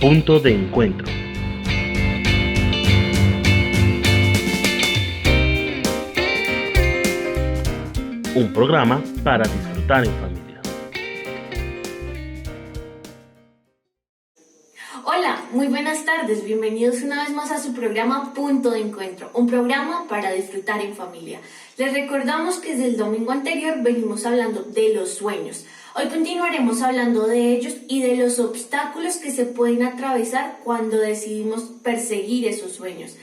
Punto de Encuentro. Un programa para disfrutar en familia. Hola, muy buenas tardes, bienvenidos una vez más a su programa Punto de Encuentro, un programa para disfrutar en familia. Les recordamos que desde el domingo anterior venimos hablando de los sueños. Hoy continuaremos hablando de ellos y de los obstáculos que se pueden atravesar cuando decidimos perseguir esos sueños.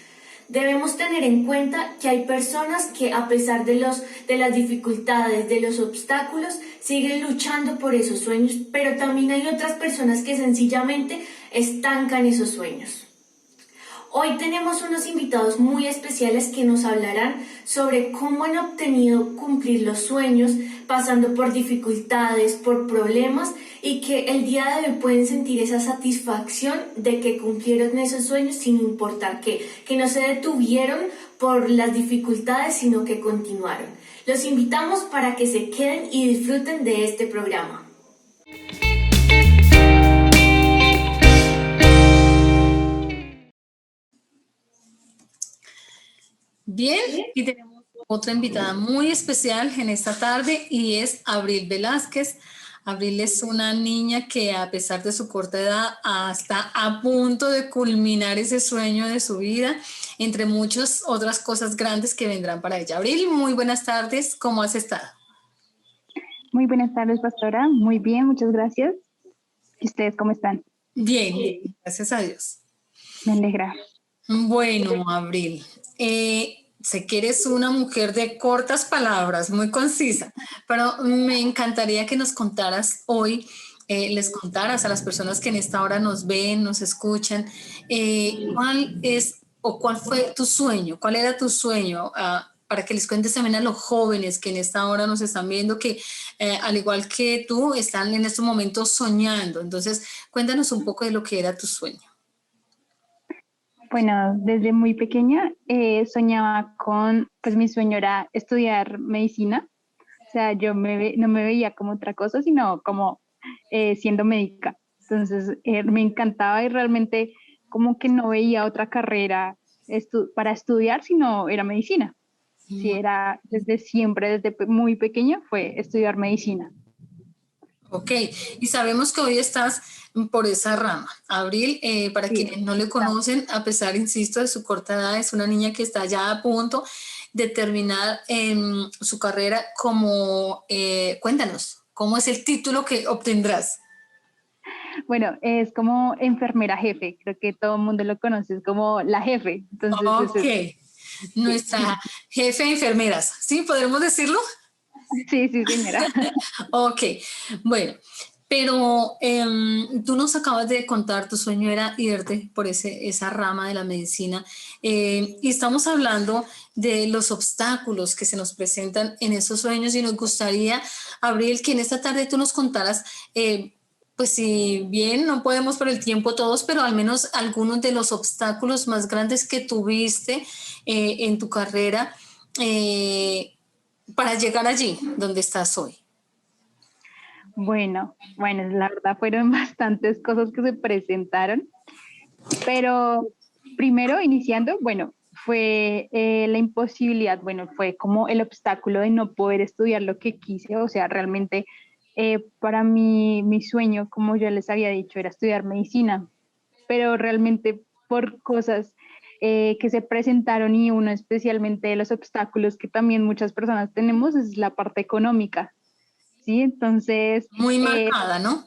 Debemos tener en cuenta que hay personas que a pesar de las dificultades, de los obstáculos, siguen luchando por esos sueños, pero también hay otras personas que sencillamente estancan esos sueños. Hoy tenemos unos invitados muy especiales que nos hablarán sobre cómo han obtenido cumplir los sueños, pasando por dificultades, por problemas, y que el día de hoy pueden sentir esa satisfacción de que cumplieron esos sueños sin importar qué, que no se detuvieron por las dificultades, sino que continuaron. Los invitamos para que se queden y disfruten de este programa. Bien, y tenemos otra invitada muy especial en esta tarde y es Abril Velázquez. Abril es una niña que a pesar de su corta edad está a punto de culminar ese sueño de su vida, entre muchas otras cosas grandes que vendrán para ella. Abril, muy buenas tardes, ¿cómo has estado? Muy buenas tardes, pastora. Muy bien, muchas gracias. ¿Y ustedes cómo están? Bien, gracias a Dios. Me alegra. Bueno, Abril, sé que eres una mujer de cortas palabras, muy concisa, pero me encantaría que nos contaras hoy, les contaras a las personas que en esta hora nos ven, nos escuchan, cuál es o cuál fue tu sueño, cuál era tu sueño, para que les cuentes también a los jóvenes que en esta hora nos están viendo, que al igual que tú, están en estos momentos soñando. Entonces, cuéntanos un poco de lo que era tu sueño. Bueno, desde muy pequeña soñaba pues mi sueño era estudiar medicina. O sea, no me veía como otra cosa, sino como siendo médica. Entonces, me encantaba y realmente como que no veía otra carrera para estudiar, sino era medicina. Sí, era desde siempre, desde muy pequeña fue estudiar medicina. Ok, y sabemos que hoy estás por esa rama. Abril, para Sí, quienes no le conocen, a pesar, insisto, de su corta edad, es una niña que está ya a punto de terminar su carrera como, cuéntanos, ¿cómo es el título que obtendrás? bueno, es como enfermera jefe, creo que todo el mundo lo conoce, es como la jefe, entonces es Ok, eso. Sí, nuestra jefe de enfermeras, ¿sí? ¿Podremos decirlo? sí, sí, señora. Ok, bueno, pero tú nos acabas de contar, tu sueño era irte por esa rama de la medicina, y estamos hablando de los obstáculos que se nos presentan en esos sueños y nos gustaría, Abril, que en esta tarde tú nos contaras, pues si bien no podemos por el tiempo todos, pero al menos algunos de los obstáculos más grandes que tuviste en tu carrera, para llegar allí donde estás hoy. Bueno, la verdad fueron bastantes cosas que se presentaron, pero primero iniciando, bueno, fue la imposibilidad, bueno, fue como el obstáculo de no poder estudiar lo que quise, o sea, realmente para mí mi sueño, como yo les había dicho, era estudiar medicina, pero realmente por cosas que se presentaron y uno especialmente de los obstáculos que también muchas personas tenemos es la parte económica, ¿sí? Entonces, Muy marcada, ¿no?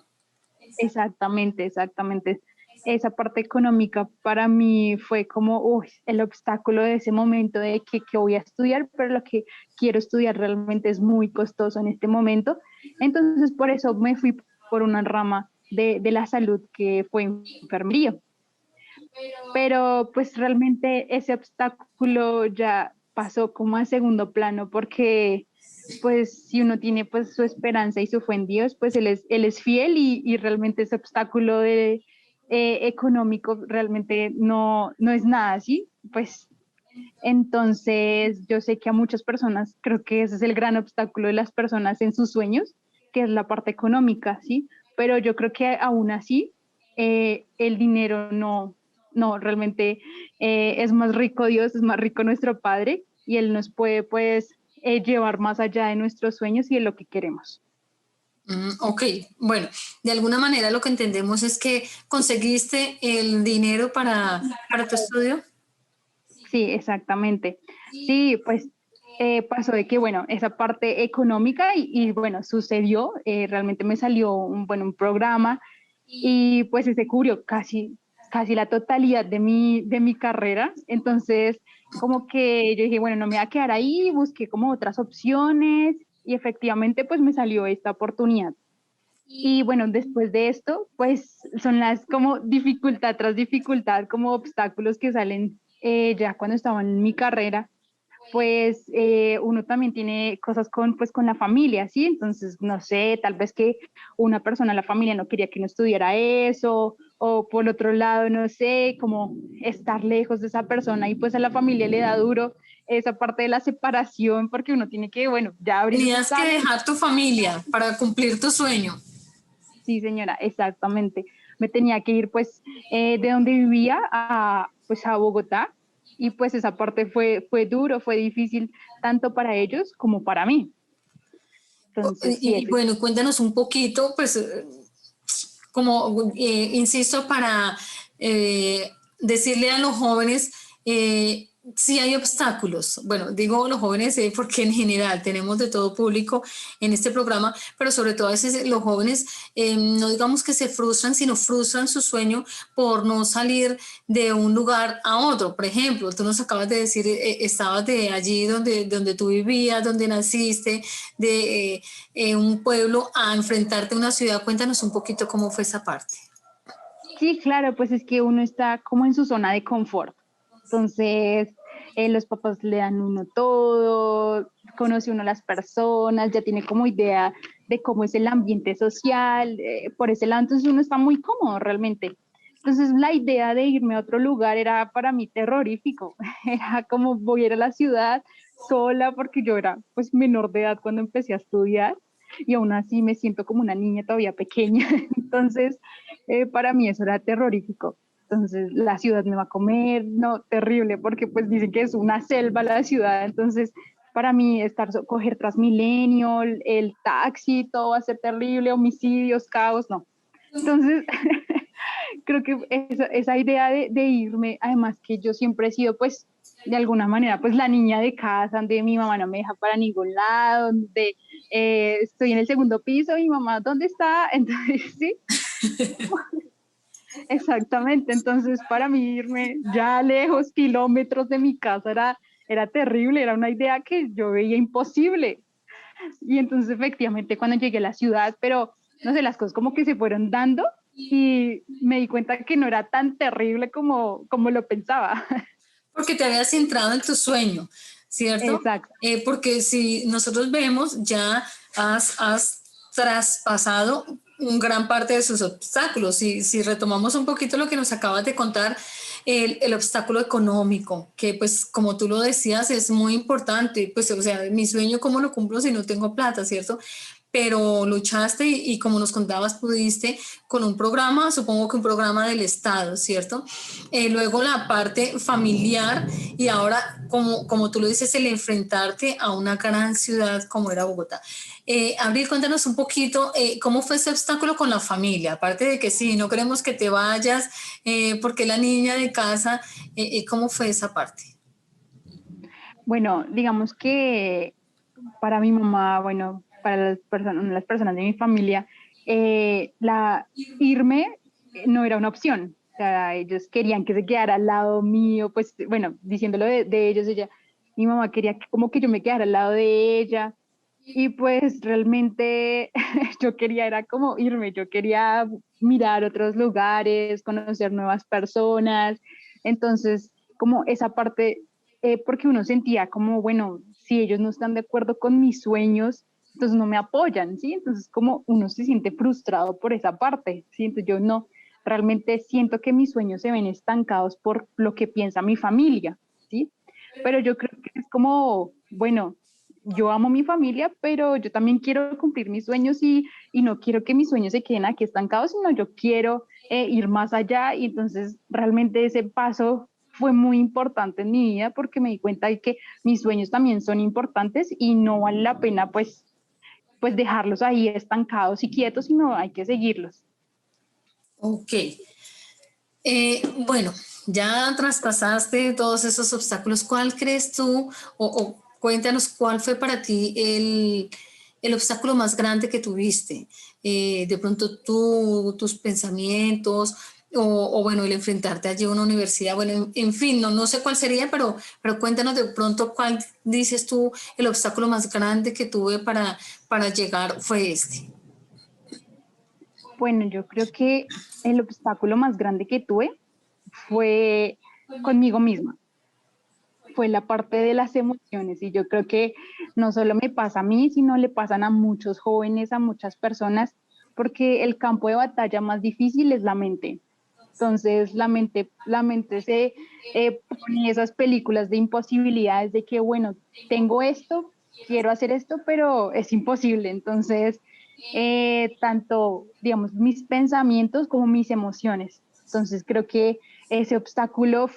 exactamente, exactamente. Esa parte económica para mí fue como el obstáculo de ese momento de que voy a estudiar, pero lo que quiero estudiar realmente es muy costoso en este momento. Entonces, por eso me fui por una rama de la salud que fue enfermería. Pero pues realmente ese obstáculo ya pasó como a segundo plano porque pues si uno tiene pues su esperanza y su fe en Dios, pues él es fiel y realmente ese obstáculo económico realmente no es nada, ¿sí? Pues entonces yo sé que a muchas personas, creo que ese es el gran obstáculo de las personas en sus sueños, que es la parte económica, ¿sí? Pero yo creo que aún así el dinero no, realmente es más rico Dios, es más rico nuestro Padre y Él nos puede pues llevar más allá de nuestros sueños y de lo que queremos. Ok, bueno, de alguna manera lo que entendemos es que conseguiste el dinero para tu estudio. Sí, exactamente. Sí, pues pasó de que, bueno, esa parte económica bueno, sucedió, realmente me salió un programa y pues se cubrió casi la totalidad de mi carrera. Entonces, como que yo dije, bueno, no me voy a quedar ahí, busqué como otras opciones y efectivamente pues me salió esta oportunidad. Y bueno, después de esto, pues son las como dificultad tras dificultad, como obstáculos que salen ya cuando estaba en mi carrera, pues uno también tiene cosas pues, con la familia, ¿sí? Entonces, no sé, tal vez que una persona de la familia no quería que uno estudiara eso, o por otro lado, no sé, como estar lejos de esa persona y pues a la familia le da duro esa parte de la separación porque uno tiene que, bueno, ya abrir Tenías que sale. dejar tu familia para cumplir tu sueño. Sí, señora, exactamente. Me tenía que ir pues de donde vivía pues a Bogotá y pues esa parte fue duro, fue difícil tanto para ellos como para mí. Entonces, sí, Y bueno, cuéntanos un poquito, pues, como insisto, para decirle a los jóvenes si hay obstáculos. Bueno, digo los jóvenes porque en general tenemos de todo público en este programa, pero sobre todo a veces los jóvenes no digamos que se frustran, sino frustran su sueño por no salir de un lugar a otro. Por ejemplo, tú nos acabas de decir, estabas de allí donde tú vivías, donde naciste, de un pueblo a enfrentarte a una ciudad. Cuéntanos un poquito cómo fue esa parte. sí, claro, pues es que uno está como en su zona de confort. Entonces, los papás le dan uno todo, conoce uno a las personas, ya tiene como idea de cómo es el ambiente social, por ese lado, entonces uno está muy cómodo realmente. Entonces, la idea de irme a otro lugar era para mí terrorífico. Era como voy a ir a la ciudad sola porque yo era pues menor de edad cuando empecé a estudiar y aún así me siento como una niña todavía pequeña. Entonces, para mí eso era terrorífico. Entonces, la ciudad me va a comer, no, terrible, porque pues dicen que es una selva la ciudad, entonces para mí coger Transmilenio, el taxi, todo va a ser terrible, homicidios, caos, no. Entonces, creo que esa idea de irme, además que yo siempre he sido pues de alguna manera pues la niña de casa, donde mi mamá no me deja para ningún lado, donde estoy en el segundo piso, mi mamá, ¿dónde está? Entonces, sí, exactamente. Entonces, para mí irme ya lejos, kilómetros de mi casa, era terrible, era una idea que yo veía imposible. Y entonces, efectivamente, cuando llegué a la ciudad, pero no sé, las cosas como que se fueron dando y me di cuenta que no era tan terrible como lo pensaba. Porque te habías centrado en tu sueño, ¿cierto? Exacto. Porque si nosotros vemos, ya has traspasado un gran parte de sus obstáculos. Si retomamos un poquito lo que nos acabas de contar, el obstáculo económico, que pues como tú lo decías, es muy importante. Pues o sea, mi sueño, ¿cómo lo cumplo si no tengo plata, cierto? Pero luchaste y como nos contabas, pudiste con un programa, supongo que un programa del Estado, ¿cierto? Luego la parte familiar y ahora, como tú lo dices, el enfrentarte a una gran ciudad como era Bogotá. Abril, cuéntanos un poquito cómo fue ese obstáculo con la familia, aparte de que sí, no queremos que te vayas porque la niña de casa, ¿cómo fue esa parte? Bueno, digamos que para mi mamá, bueno, para las personas de mi familia, irme no era una opción. O sea, ellos querían que se quedara al lado mío, pues bueno, diciéndolo de ellos, mi mamá quería como que yo me quedara al lado de ella. Y pues realmente yo quería, era como irme, yo quería mirar otros lugares, conocer nuevas personas. Entonces, como esa parte, porque uno sentía como, bueno, si ellos no están de acuerdo con mis sueños, entonces no me apoyan, ¿sí? Entonces, como uno se siente frustrado por esa parte, ¿sí? Entonces yo no, realmente siento que mis sueños se ven estancados por lo que piensa mi familia, ¿sí? Pero yo creo que es como, bueno, yo amo mi familia, pero yo también quiero cumplir mis sueños y no quiero que mis sueños se queden aquí estancados, sino yo quiero ir más allá, y entonces realmente ese paso fue muy importante en mi vida porque me di cuenta de que mis sueños también son importantes y no vale la pena pues dejarlos ahí estancados y quietos, sino hay que seguirlos. Ok. Bueno, ya traspasaste todos esos obstáculos. ¿Cuál crees tú, o cuéntanos cuál fue para ti el obstáculo más grande que tuviste? De pronto tus pensamientos, o bueno, el enfrentarte allí a una universidad, bueno, en fin, no sé cuál sería, pero cuéntanos de pronto cuál dices tú, el obstáculo más grande que tuve para llegar fue este. Bueno, yo creo que el obstáculo más grande que tuve fue conmigo misma, fue la parte de las emociones, y yo creo que no solo me pasa a mí, sino le pasan a muchos jóvenes, a muchas personas, porque el campo de batalla más difícil es la mente. Entonces la mente se pone esas películas de imposibilidades de que, bueno, tengo esto, quiero hacer esto, pero es imposible. Entonces, tanto, digamos, mis pensamientos como mis emociones. Entonces, creo que ese obstáculo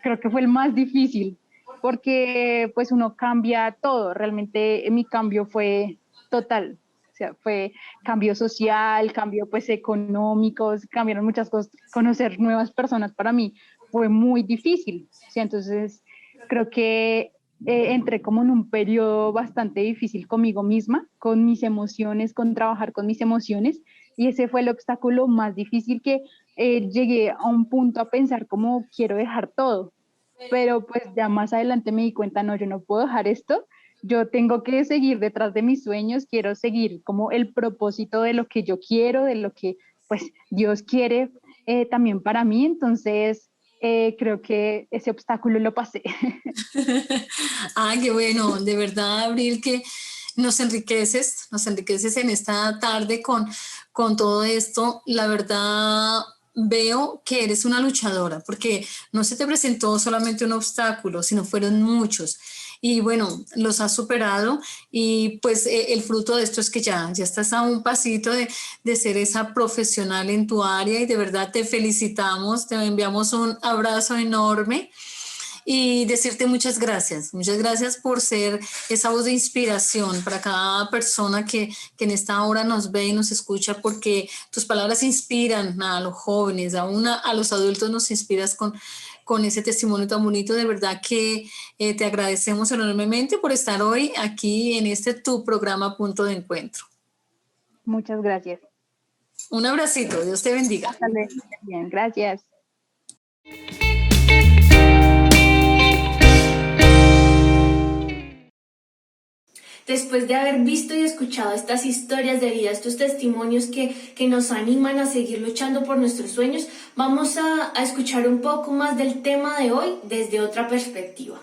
creo que fue el más difícil, porque pues uno cambia todo. Realmente mi cambio fue total. O sea, fue cambio social, cambio pues económicos, cambiaron muchas cosas. Conocer nuevas personas para mí fue muy difícil. ¿Sí? Entonces, creo que entré como en un periodo bastante difícil conmigo misma, con mis emociones, con trabajar con mis emociones, y ese fue el obstáculo más difícil, que llegué a un punto a pensar como quiero dejar todo, pero pues ya más adelante me di cuenta, no, yo no puedo dejar esto, yo tengo que seguir detrás de mis sueños, quiero seguir como el propósito de lo que yo quiero, de lo que pues Dios quiere también para mí. Entonces creo que ese obstáculo lo pasé. Ah, qué bueno, de verdad, Abril, que nos enriqueces en esta tarde con todo esto. La verdad, veo que eres una luchadora, porque no se te presentó solamente un obstáculo, sino fueron muchos. Y bueno, los has superado, y pues el fruto de esto es que ya estás a un pasito de ser esa profesional en tu área, y de verdad te felicitamos, te enviamos un abrazo enorme y decirte muchas gracias por ser esa voz de inspiración para cada persona que en esta hora nos ve y nos escucha, porque tus palabras inspiran a los jóvenes, aún a los adultos nos inspiras con ese testimonio tan bonito. De verdad que te agradecemos enormemente por estar hoy aquí en este tu programa Punto de Encuentro. Muchas gracias. Un abracito, Dios te bendiga. Hasta luego. Bien, gracias. Después de haber visto y escuchado estas historias de vida, estos testimonios que nos animan a seguir luchando por nuestros sueños, vamos a escuchar un poco más del tema de hoy desde otra perspectiva.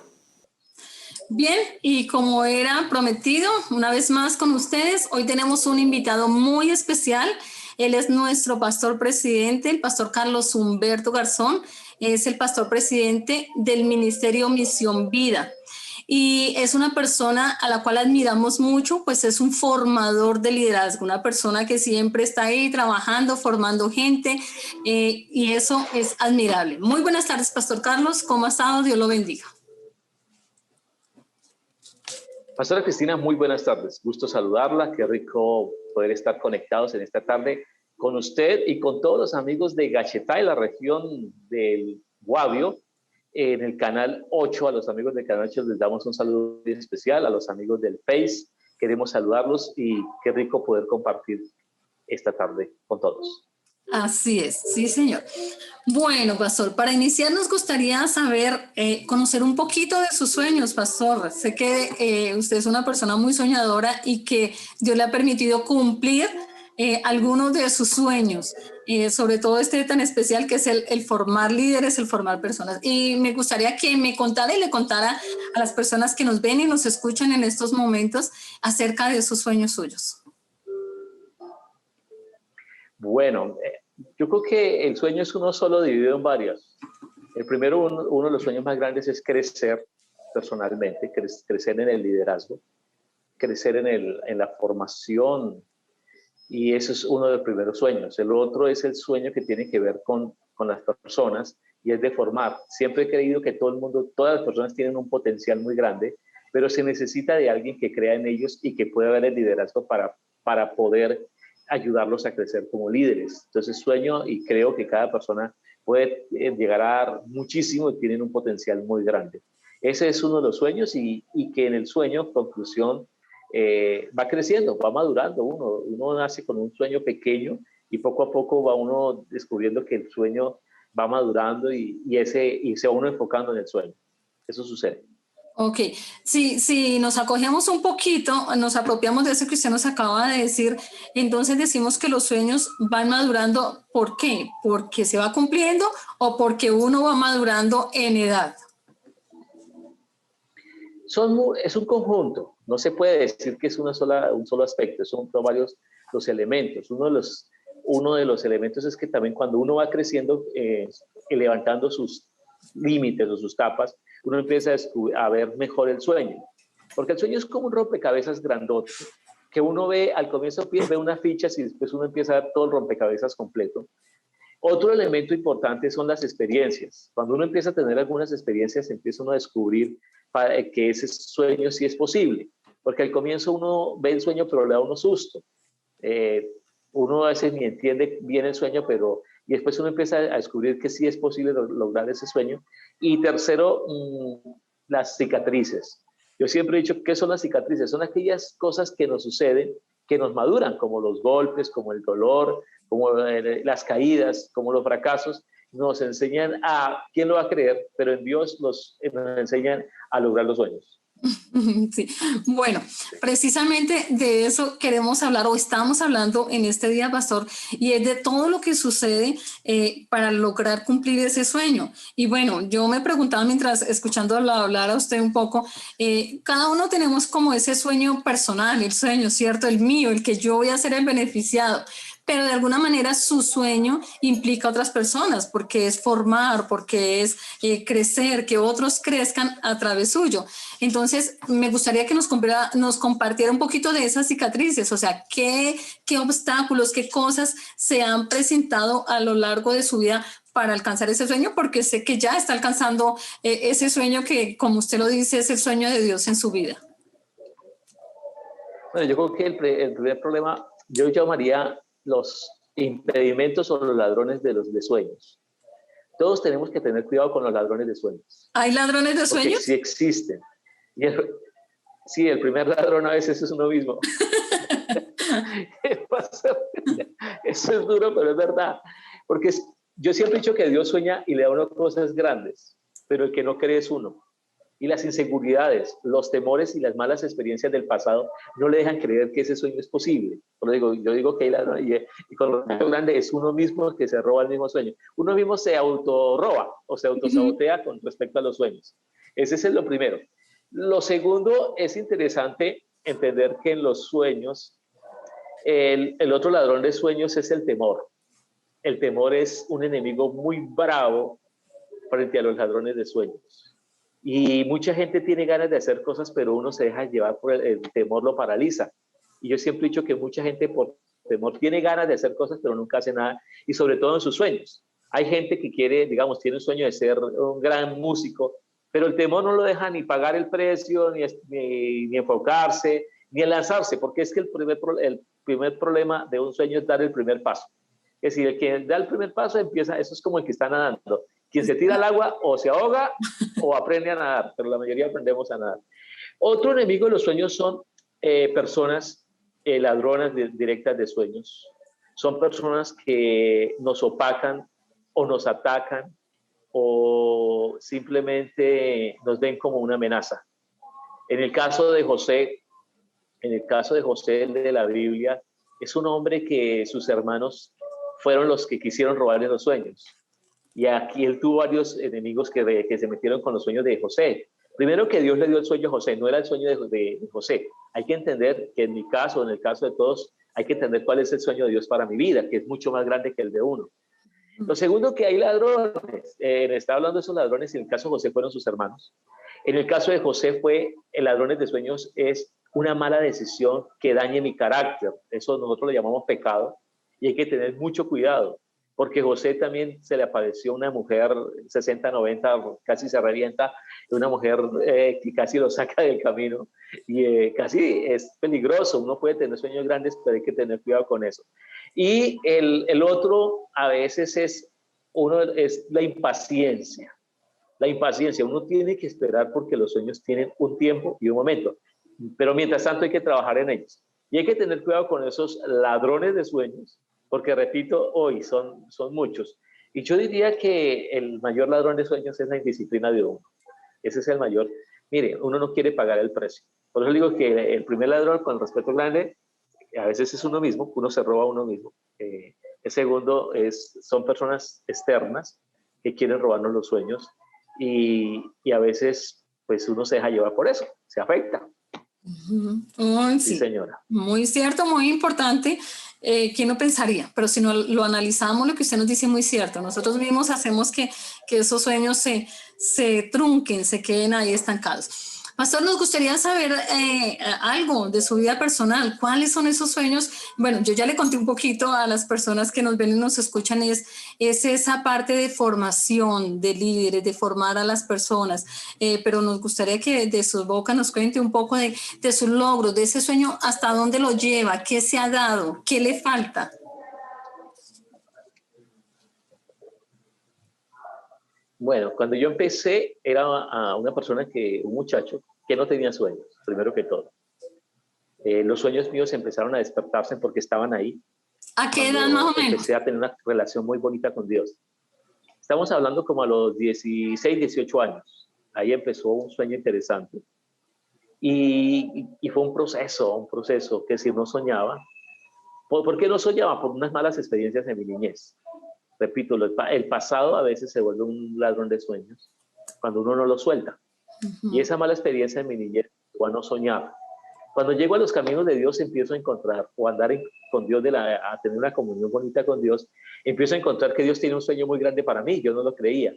Bien, y como era prometido, una vez más con ustedes, hoy tenemos un invitado muy especial. Él es nuestro pastor presidente, el pastor Carlos Humberto Garzón. Es el pastor presidente del Ministerio Misión Vida. Y es una persona a la cual admiramos mucho, pues es un formador de liderazgo, una persona que siempre está ahí trabajando, formando gente, y eso es admirable. Muy buenas tardes, Pastor Carlos, ¿cómo ha estado? Dios lo bendiga. Pastora Cristina, muy buenas tardes. Gusto saludarla. Qué rico poder estar conectados en esta tarde con usted y con todos los amigos de Gachetá y la región del Guavio. En el canal 8, a los amigos del canal 8 les damos un saludo especial. A los amigos del Face queremos saludarlos, y qué rico poder compartir esta tarde con todos. Así es, sí, señor. Bueno, pastor, para iniciar nos gustaría saber, conocer un poquito de sus sueños, pastor. Sé que usted es una persona muy soñadora y que Dios le ha permitido cumplir algunos de sus sueños, sobre todo este tan especial que es el formar líderes, el formar personas. Y me gustaría que me contara y le contara a las personas que nos ven y nos escuchan en estos momentos acerca de esos sueños suyos. Bueno, yo creo que el sueño es uno solo dividido en varios. El primero, uno de los sueños más grandes es crecer personalmente, crecer en el liderazgo, crecer en la formación Y eso es uno de los primeros sueños. El otro es el sueño que tiene que ver con las personas y es de formar. Siempre he creído que todo el mundo, todas las personas tienen un potencial muy grande, pero se necesita de alguien que crea en ellos y que pueda ver el liderazgo para poder ayudarlos a crecer como líderes. Entonces sueño y creo que cada persona puede llegar a dar muchísimo y tienen un potencial muy grande. Ese es uno de los sueños y que en el sueño, conclusión, va creciendo, va madurando uno nace con un sueño pequeño y poco a poco va uno descubriendo que el sueño va madurando y se va uno enfocando en el sueño. Eso sucede. Ok, si nos acogemos un poquito, nos apropiamos de eso que usted nos acaba de decir, entonces decimos que los sueños van madurando, ¿por qué? ¿Porque se va cumpliendo o porque uno va madurando en edad? Es un conjunto, no se puede decir que es un solo aspecto, son varios los elementos. Uno de los elementos es que también cuando uno va creciendo, levantando sus límites o sus tapas, uno empieza a ver mejor el sueño. Porque el sueño es como un rompecabezas grandote, que uno ve, al comienzo ve unas fichas y después uno empieza a ver todo el rompecabezas completo. Otro elemento importante son las experiencias. Cuando uno empieza a tener algunas experiencias, empieza uno a descubrir que ese sueño sí es posible. Porque al comienzo uno ve el sueño, pero le da uno susto. Uno a veces ni entiende bien el sueño, y después uno empieza a descubrir que sí es posible lograr ese sueño. Y tercero, las cicatrices. Yo siempre he dicho, ¿qué son las cicatrices? Son aquellas cosas que nos suceden, que nos maduran, como los golpes, como el dolor, como las caídas, como los fracasos. Nos enseñan ¿quién lo va a creer? Pero en Dios nos enseñan a lograr los sueños. Sí, bueno, precisamente de eso queremos hablar o estamos hablando en este día, pastor, y es de todo lo que sucede para lograr cumplir ese sueño. Y bueno, yo me preguntaba mientras escuchando hablar a usted un poco, cada uno tenemos como ese sueño personal, el sueño, ¿cierto? El mío, el que yo voy a ser el beneficiado. Pero de alguna manera su sueño implica a otras personas, porque es formar, porque es crecer, que otros crezcan a través suyo. Entonces, me gustaría que nos compartiera un poquito de esas cicatrices, o sea, qué obstáculos, qué cosas se han presentado a lo largo de su vida para alcanzar ese sueño, porque sé que ya está alcanzando ese sueño que, como usted lo dice, es el sueño de Dios en su vida. Bueno, yo creo que el primer problema, yo llamaría los impedimentos o los ladrones de sueños. Todos tenemos que tener cuidado con los ladrones de sueños. ¿Hay ladrones de sueños? Sí existen. Sí, el primer ladrón a veces es uno mismo. Eso es duro, pero es verdad. Porque yo siempre he dicho que Dios sueña y le da a uno cosas grandes, pero el que no cree es uno. Y las inseguridades, los temores y las malas experiencias del pasado no le dejan creer que ese sueño es posible. Yo digo que hay ladrones y con lo grande es uno mismo que se roba el mismo sueño. Uno mismo se autorroba o se autosabotea con respecto a los sueños. Ese es lo primero. Lo segundo, es interesante entender que en los sueños, el otro ladrón de sueños es el temor. El temor es un enemigo muy bravo frente a los ladrones de sueños. Y mucha gente tiene ganas de hacer cosas, pero uno se deja llevar por el temor, lo paraliza. Y yo siempre he dicho que mucha gente por temor tiene ganas de hacer cosas, pero nunca hace nada, y sobre todo en sus sueños. Hay gente que quiere, digamos, tiene un sueño de ser un gran músico, pero el temor no lo deja ni pagar el precio, ni enfocarse, ni lanzarse, porque es que el primer problema de un sueño es dar el primer paso. Es decir, el que da el primer paso empieza, eso es como el que está nadando. Quien se tira al agua o se ahoga o aprende a nadar, pero la mayoría aprendemos a nadar. Otro enemigo de los sueños son personas ladronas directas de sueños. Son personas que nos opacan o nos atacan o simplemente nos ven como una amenaza. En el caso de José de la Biblia, es un hombre que sus hermanos fueron los que quisieron robarle los sueños. Y aquí él tuvo varios enemigos que se metieron con los sueños de José. Primero, que Dios le dio el sueño a José, no era el sueño de José. Hay que entender que en mi caso, en el caso de todos, hay que entender cuál es el sueño de Dios para mi vida, que es mucho más grande que el de uno. Lo segundo, que hay ladrones. Está hablando de esos ladrones, y en el caso de José fueron sus hermanos. En el caso de José el ladrones de sueños es una mala decisión que dañe mi carácter. Eso nosotros le llamamos pecado y hay que tener mucho cuidado, porque José también se le apareció una mujer 60, 90, casi se revienta, una mujer que casi lo saca del camino y casi es peligroso. Uno puede tener sueños grandes, pero hay que tener cuidado con eso. Y el otro a veces es la impaciencia. La impaciencia, uno tiene que esperar porque los sueños tienen un tiempo y un momento, pero mientras tanto hay que trabajar en ellos. Y hay que tener cuidado con esos ladrones de sueños, porque repito, hoy son muchos. Y yo diría que el mayor ladrón de sueños es la indisciplina de uno. Ese es el mayor. Mire, uno no quiere pagar el precio. Por eso digo que el primer ladrón, con el respeto grande, a veces es uno mismo, uno se roba a uno mismo. El segundo son personas externas que quieren robarnos los sueños y a veces pues uno se deja llevar por eso, se afecta. Sí, Sí, señora. muy cierto, muy importante. ¿Quién lo pensaría? Pero si no lo analizamos, lo que usted nos dice es muy cierto. Nosotros mismos hacemos que esos sueños se trunquen, se queden ahí estancados. Pastor, nos gustaría saber algo de su vida personal. ¿Cuáles son esos sueños? Bueno, yo ya le conté un poquito a las personas que nos ven y nos escuchan, es esa parte de formación de líderes, de formar a las personas, pero nos gustaría que de su boca nos cuente un poco de sus logros, de ese sueño, hasta dónde lo lleva, qué se ha dado, qué le falta. Bueno, cuando yo empecé era un muchacho que no tenía sueños, primero que todo. Los sueños míos empezaron a despertarse porque estaban ahí. ¿A qué edad más o menos? Empecé a tener una relación muy bonita con Dios. Estamos hablando como a los 16, 18 años. Ahí empezó un sueño interesante. Y fue un proceso que si no soñaba. ¿Por qué no soñaba? Por unas malas experiencias en mi niñez. Repito, el pasado a veces se vuelve un ladrón de sueños cuando uno no lo suelta. Y esa mala experiencia en mi niñez fue a no soñar. Cuando llego a los caminos de Dios empiezo a encontrar o a andar con Dios, a tener una comunión bonita con Dios, empiezo a encontrar que Dios tiene un sueño muy grande para mí. Yo no lo creía.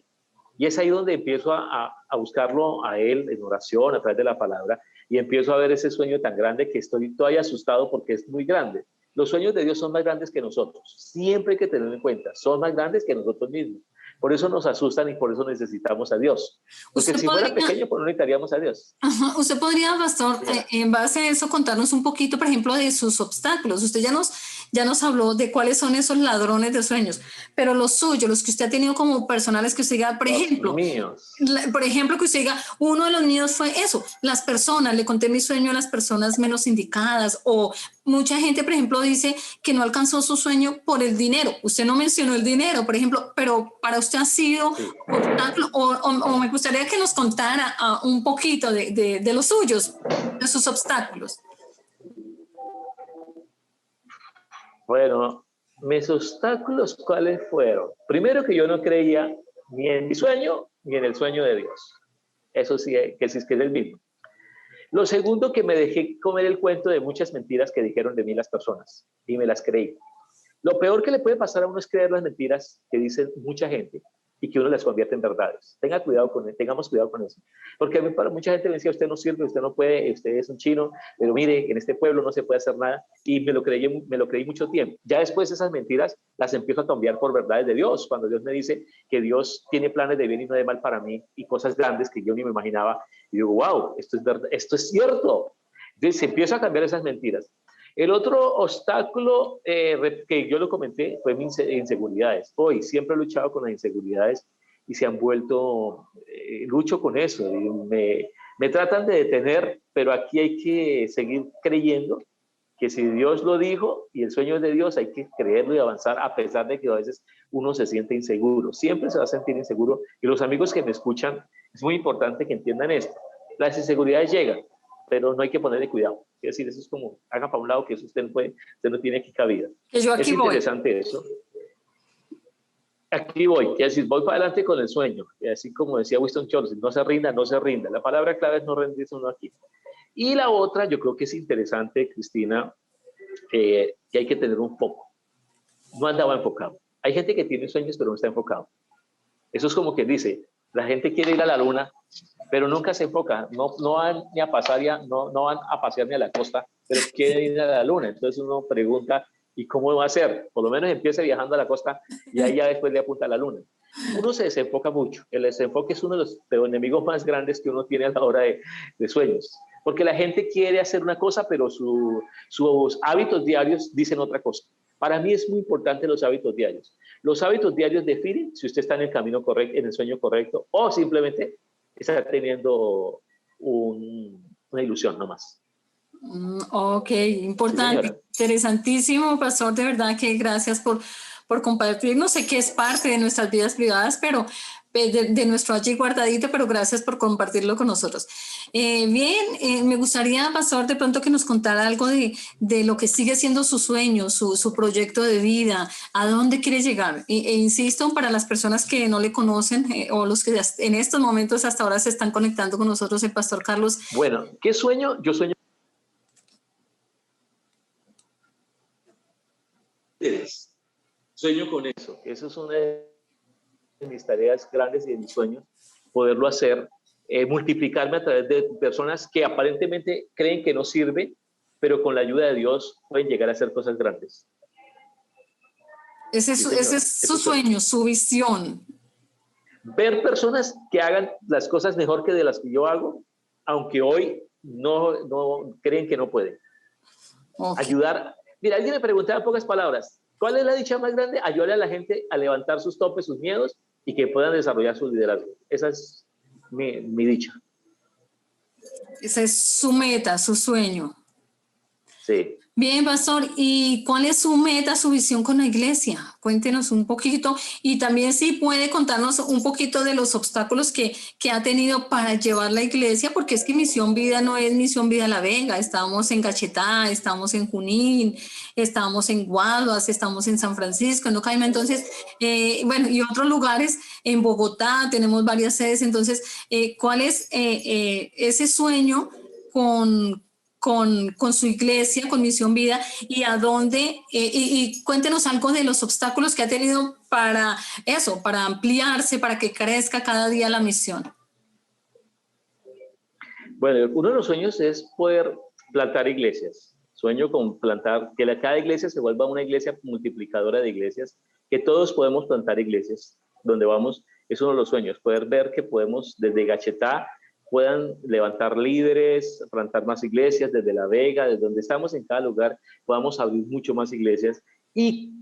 Y es ahí donde empiezo a buscarlo a Él en oración, a través de la palabra, y empiezo a ver ese sueño tan grande que estoy todavía asustado porque es muy grande. Los sueños de Dios son más grandes que nosotros. Siempre hay que tenerlo en cuenta. Son más grandes que nosotros mismos. Por eso nos asustan y por eso necesitamos a Dios. Porque si fuera pequeño, pues no necesitaríamos a Dios. Usted podría, pastor, en base a eso, contarnos un poquito, por ejemplo, de sus obstáculos. Usted ya nos habló de cuáles son esos ladrones de sueños, pero los suyos, los que usted ha tenido como personales, que usted diga, por ejemplo, que usted diga, uno de los míos fue eso, las personas, le conté mi sueño a las personas menos indicadas, o mucha gente, por ejemplo, dice que no alcanzó su sueño por el dinero. Usted no mencionó el dinero, por ejemplo, pero para usted ha sido obstáculo, o me gustaría que nos contara un poquito de los suyos, de sus obstáculos. Bueno, mis obstáculos, ¿cuáles fueron? Primero, que yo no creía ni en mi sueño ni en el sueño de Dios. Eso sí, que sí es el mismo. Lo segundo, que me dejé comer el cuento de muchas mentiras que dijeron de mí las personas y me las creí. Lo peor que le puede pasar a uno es creer las mentiras que dicen mucha gente y que uno las convierte en verdades. Tengamos cuidado con eso. Porque a mí, para mucha gente me decía, usted no sirve, usted no puede, usted es un chino, pero mire, en este pueblo no se puede hacer nada. Y me lo creí mucho tiempo. Ya después esas mentiras las empiezo a cambiar por verdades de Dios. Cuando Dios me dice que Dios tiene planes de bien y no de mal para mí y cosas grandes que yo ni me imaginaba. Y digo, wow, esto es verdad, esto es cierto. Entonces empiezo a cambiar esas mentiras. El otro obstáculo que yo lo comenté fue mis inseguridades. Hoy siempre he luchado con las inseguridades y se han vuelto, lucho con eso. Y me tratan de detener, pero aquí hay que seguir creyendo que si Dios lo dijo y el sueño es de Dios, hay que creerlo y avanzar a pesar de que a veces uno se siente inseguro. Siempre se va a sentir inseguro y los amigos que me escuchan, es muy importante que entiendan esto. Las inseguridades llegan, pero no hay que ponerle cuidado. Es decir, eso es como, haga para un lado que eso usted no tiene aquí cabida. Que yo aquí es interesante eso. Aquí voy, es decir, voy para adelante con el sueño. Y así como decía Winston Churchill, no se rinda, no se rinda. La palabra clave es no rendirse uno aquí. Y la otra, yo creo que es interesante, Cristina, que hay que tener un foco. No andaba enfocado. Hay gente que tiene sueños, pero no está enfocado. Eso es como que dice, La gente quiere ir a la luna, pero nunca se enfoca, no van ni a pasar, no van a pasear ni a la costa, pero quieren ir a la luna. Entonces uno pregunta, ¿y cómo va a ser? Por lo menos empieza viajando a la costa y ahí ya después le apunta a la luna. Uno se desenfoca mucho. El desenfoque es uno de los enemigos más grandes que uno tiene a la hora de sueños. Porque la gente quiere hacer una cosa, pero sus hábitos diarios dicen otra cosa. Para mí es muy importante los hábitos diarios. Los hábitos diarios definen si usted está en el camino correcto, en el sueño correcto, o simplemente está teniendo una ilusión nomás. Ok, importante, Sí, interesantísimo, pastor, de verdad que gracias por compartir. No sé qué es parte de nuestras vidas privadas, pero de nuestro allí guardadito, pero gracias por compartirlo con nosotros. Me gustaría, pastor, de pronto que nos contara algo de lo que sigue siendo su sueño, su proyecto de vida, a dónde quiere llegar. Insisto, para las personas que no le conocen o los que en estos momentos hasta ahora se están conectando con nosotros, el pastor Carlos. Bueno, ¿qué sueño? Yo sueño. Sueño con eso. Eso es una de mis tareas grandes y de mis sueños, poderlo hacer, multiplicarme a través de personas que aparentemente creen que no sirve, pero con la ayuda de Dios pueden llegar a hacer cosas grandes. Ese es su sueño, su visión. Ver personas que hagan las cosas mejor que de las que yo hago, aunque hoy no creen que no pueden. Okay. Ayudar. Mira, alguien me preguntaba en pocas palabras, ¿cuál es la dicha más grande? Ayudarle a la gente a levantar sus topes, sus miedos y que puedan desarrollar su liderazgo. Esa es mi dicha. Esa es su meta, su sueño. Sí. Bien, pastor, ¿y cuál es su meta, su visión con la iglesia? Cuéntenos un poquito y también si puede contarnos un poquito de los obstáculos que ha tenido para llevar la iglesia, porque es que Misión Vida no es Misión Vida La Vega, estamos en Cachetada, estamos en Junín, estamos en Guaduas, estamos en San Francisco, en Ocaima, entonces, y otros lugares, en Bogotá tenemos varias sedes, entonces, ¿cuál es ese sueño con su iglesia, con Misión Vida, y a dónde, y cuéntenos algo de los obstáculos que ha tenido para eso, para ampliarse, para que crezca cada día la misión? Bueno, uno de los sueños es poder plantar iglesias. Sueño con plantar, que cada iglesia se vuelva una iglesia multiplicadora de iglesias, que todos podemos plantar iglesias donde vamos. Es uno de los sueños, poder ver que podemos desde Gachetá puedan levantar líderes, plantar más iglesias desde La Vega, desde donde estamos en cada lugar, podamos abrir mucho más iglesias. Y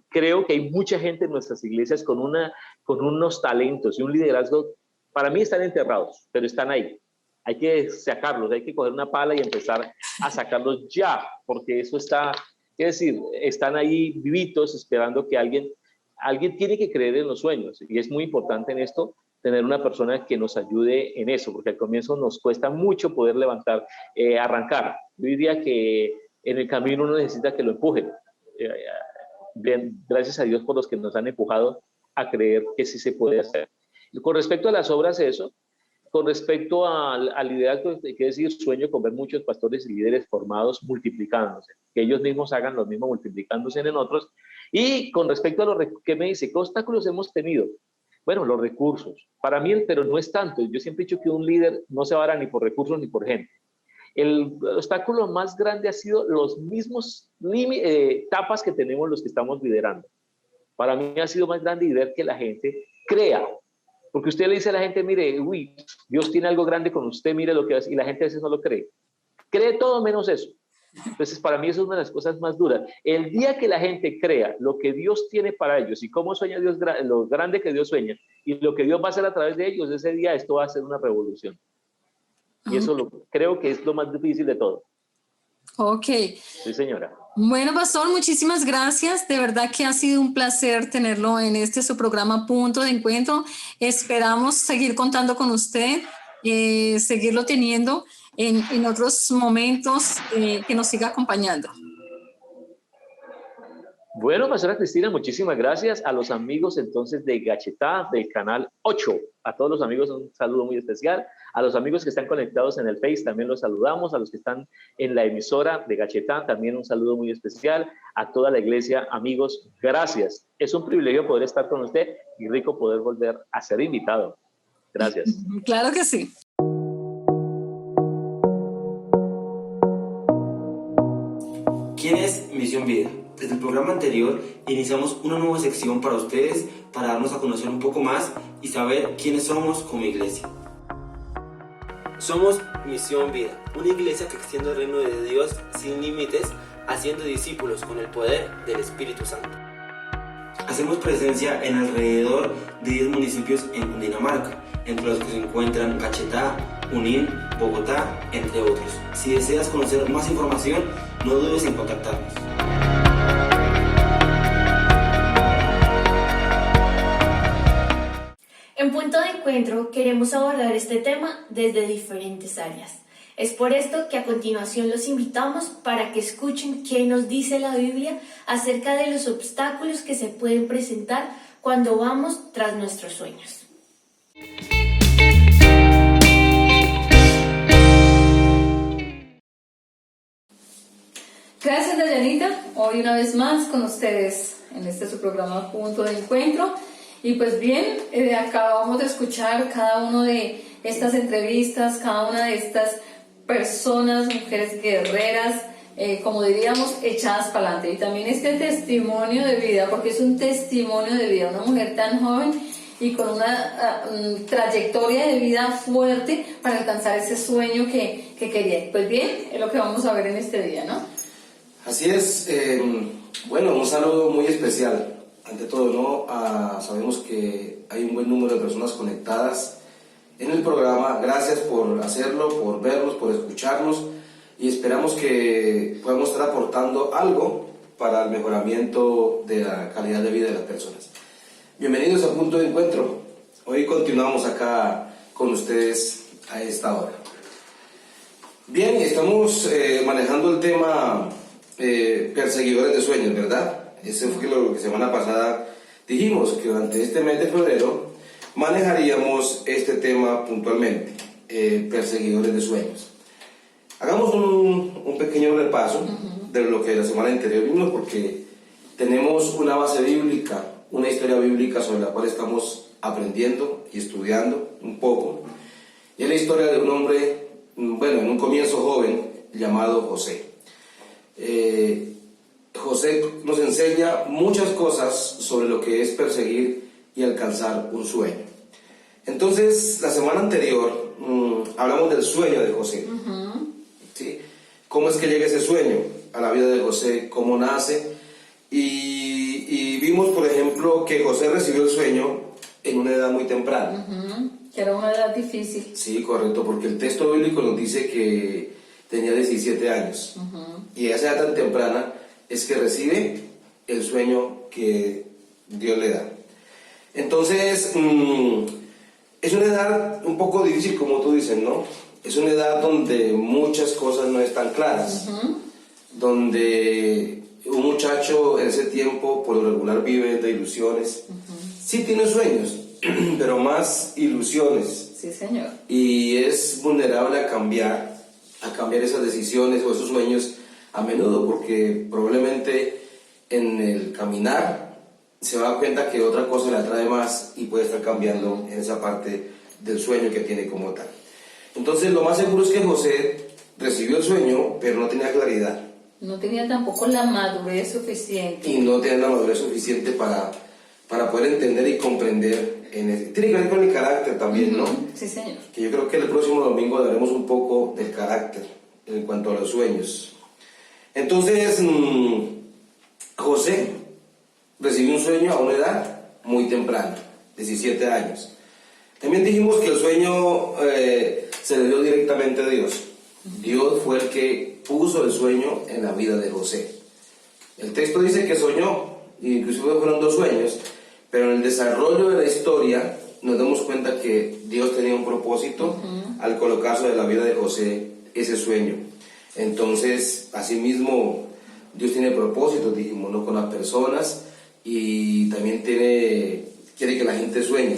creo que hay mucha gente en nuestras iglesias con unos talentos y un liderazgo, para mí están enterrados, pero están ahí. Hay que sacarlos, hay que coger una pala y empezar a sacarlos ya, porque eso está, es decir, están ahí vivitos esperando que alguien tiene que creer en los sueños. Y es muy importante en esto tener una persona que nos ayude en eso, porque al comienzo nos cuesta mucho poder levantar, arrancar. Yo diría que en el camino uno necesita que lo empujen. Bien, gracias a Dios por los que nos han empujado a creer que sí se puede hacer. Y con respecto a las obras, eso. Con respecto al liderazgo, hay que decir, sueño con ver muchos pastores y líderes formados multiplicándose, que ellos mismos hagan lo mismo multiplicándose en otros. Y con respecto a ¿qué me dice? ¿Qué obstáculos hemos tenido? Bueno, los recursos. Para mí, pero no es tanto. Yo siempre he dicho que un líder no se vara ni por recursos ni por gente. El obstáculo más grande ha sido los mismos etapas que tenemos los que estamos liderando. Para mí ha sido más grande y ver que la gente crea. Porque usted le dice a la gente, mire, uy, Dios tiene algo grande con usted, mire lo que hace, y la gente a veces no lo cree. Cree todo menos eso. Entonces, para mí eso es una de las cosas más duras. El día que la gente crea lo que Dios tiene para ellos y cómo sueña Dios, lo grande que Dios sueña y lo que Dios va a hacer a través de ellos, ese día esto va a ser una revolución. Y eso creo que es lo más difícil de todo. Ok. Sí, señora. Bueno, pastor, muchísimas gracias. De verdad que ha sido un placer tenerlo en su programa Punto de Encuentro. Esperamos seguir contando con usted, seguirlo teniendo en otros momentos, que nos siga acompañando. Bueno, pastora Cristina, muchísimas gracias a los amigos entonces de Gachetá, del canal 8. A todos los amigos un saludo muy especial. A los amigos que están conectados en el Face también los saludamos. A los que están en la emisora de Gachetá también un saludo muy especial. A toda la iglesia, amigos, gracias. Es un privilegio poder estar con usted y rico poder volver a ser invitado. Gracias. Claro que sí. ¿Quién es Misión Vida? Desde el programa anterior iniciamos una nueva sección para ustedes, para darnos a conocer un poco más y saber quiénes somos como iglesia. Somos Misión Vida, una iglesia que extiende el reino de Dios sin límites, haciendo discípulos con el poder del Espíritu Santo. Hacemos presencia en alrededor de 10 municipios en Cundinamarca, entre los que se encuentran Caquetá, Junín, Bogotá, entre otros. Si deseas conocer más información, no dudes en contactarnos. En Punto de Encuentro queremos abordar este tema desde diferentes áreas. Es por esto que a continuación los invitamos para que escuchen qué nos dice la Biblia acerca de los obstáculos que se pueden presentar cuando vamos tras nuestros sueños. Gracias, Dayanita. Hoy una vez más con ustedes en este su programa Punto de Encuentro. Y pues bien, acabamos de escuchar cada una de estas entrevistas, cada una de estas personas, mujeres guerreras, como diríamos, echadas para adelante. Y también este testimonio de vida, porque es un testimonio de vida, una mujer tan joven y con una trayectoria de vida fuerte para alcanzar ese sueño que quería. Pues bien, es lo que vamos a ver en este día, ¿no? Así es, bueno, un saludo muy especial. Ante todo, ¿no? Sabemos que hay un buen número de personas conectadas en el programa. Gracias por hacerlo, por vernos, por escucharnos, y esperamos que podamos estar aportando algo para el mejoramiento de la calidad de vida de las personas. Bienvenidos a Punto de Encuentro. Hoy continuamos acá con ustedes a esta hora. Bien, estamos manejando el tema perseguidores de sueños, ¿verdad? Eso fue lo que semana pasada dijimos, que durante este mes de febrero manejaríamos este tema puntualmente, perseguidores de sueños. Hagamos un pequeño repaso de lo que la semana anterior vimos, porque tenemos una base bíblica, una historia bíblica sobre la cual estamos aprendiendo y estudiando un poco. Y es la historia de un hombre, bueno, en un comienzo joven, llamado José. José nos enseña muchas cosas sobre lo que es perseguir y alcanzar un sueño. Entonces, la semana anterior hablamos del sueño de José. ¿Sí? ¿Cómo es que llega ese sueño a la vida de José? ¿Cómo nace? Y vimos, por ejemplo, que José recibió el sueño en una edad muy temprana. Que era una edad difícil. Sí, correcto, porque el texto bíblico nos dice que tenía 17 años. Y a esa edad tan temprana es que recibe el sueño que Dios le da. Entonces, es una edad un poco difícil, como tú dices, ¿no? Es una edad donde muchas cosas no están claras, donde un muchacho en ese tiempo por lo regular vive de ilusiones. Sí tiene sueños, pero más ilusiones. Sí, señor. Y es vulnerable a cambiar esas decisiones o esos sueños a menudo, porque probablemente en el caminar se va a dar cuenta que otra cosa le atrae más y puede estar cambiando en esa parte del sueño que tiene como tal. Entonces, lo más seguro es que José recibió el sueño, pero no tenía claridad. No tenía tampoco la madurez suficiente. Y no tenía la madurez suficiente para poder entender y comprender. Tiene que ver con el carácter también, ¿no? Sí, señor. Que yo creo que el próximo domingo hablaremos un poco del carácter en cuanto a los sueños. Entonces, José recibió un sueño a una edad muy temprana, 17 años. También dijimos que el sueño se le dio directamente a Dios. Dios fue el que puso el sueño en la vida de José. El texto dice que soñó, inclusive fueron 2 sueños, pero en el desarrollo de la historia nos damos cuenta que Dios tenía un propósito al colocar sobre la vida de José ese sueño. Entonces, asimismo, Dios tiene propósitos, dijimos, ¿no? Con las personas, y también quiere que la gente sueñe,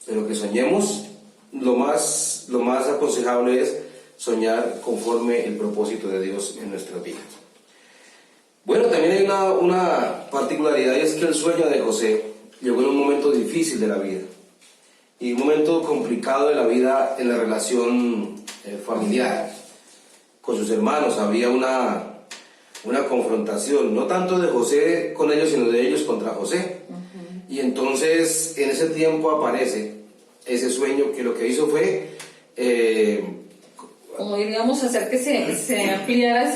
pero que soñemos, lo más aconsejable es soñar conforme el propósito de Dios en nuestras vidas. Bueno, también hay una particularidad, y es que el sueño de José llegó en un momento difícil de la vida. y un momento complicado de la vida en la relación familiar. Con sus hermanos había una confrontación, no tanto de José con ellos, sino de ellos contra José. Y entonces en ese tiempo aparece ese sueño que lo que hizo fue... como diríamos, hacer que se ampliara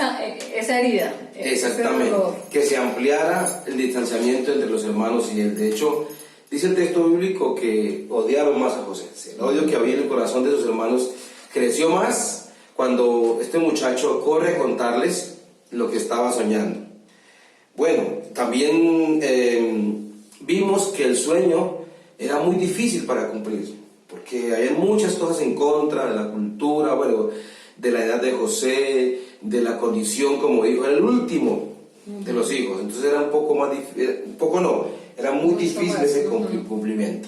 esa herida. Exactamente, que se ampliara el distanciamiento entre los hermanos y él. De hecho, dice el texto bíblico que odiaron más a José. El odio que había en el corazón de sus hermanos creció más cuando este muchacho corre a contarles lo que estaba soñando. Bueno, también vimos que el sueño era muy difícil para cumplir, porque hay muchas cosas en contra de la cultura, bueno, de la edad de José, de la condición como hijo, era el último de los hijos, entonces era un poco más difícil, era muy difícil ese cumplimiento.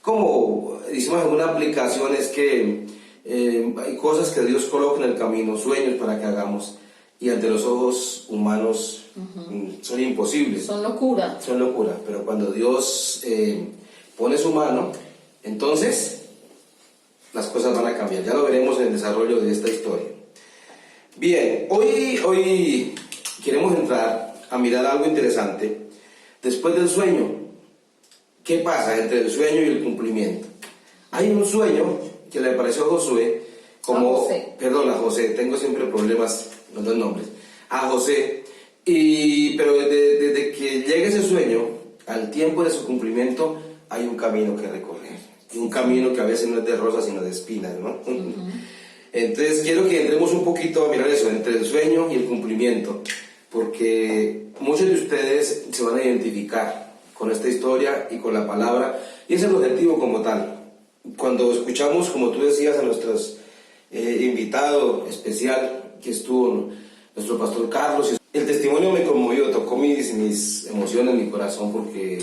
Como hicimos alguna aplicación, es que hay cosas que Dios coloca en el camino, sueños para que hagamos, y ante los ojos humanos son imposibles. Son locura. Son locura, pero cuando Dios pone su mano, entonces las cosas van a cambiar. Ya lo veremos en el desarrollo de esta historia. Bien, hoy queremos entrar a mirar algo interesante. Después del sueño, ¿qué pasa entre el sueño y el cumplimiento? Hay un sueño que le apareció a Josué, a José, tengo siempre problemas con los nombres, a José, pero desde que llega ese sueño, al tiempo de su cumplimiento, hay un camino que recorrer, y un camino que a veces no es de rosas, sino de espinas, ¿no? Entonces quiero que entremos un poquito a mirar eso, entre el sueño y el cumplimiento, porque muchos de ustedes se van a identificar con esta historia y con la palabra, y ese es el objetivo como tal. Cuando escuchamos, como tú decías, a nuestros invitado especial que estuvo, nuestro pastor Carlos, el testimonio me conmovió, tocó mis emociones, mi corazón, porque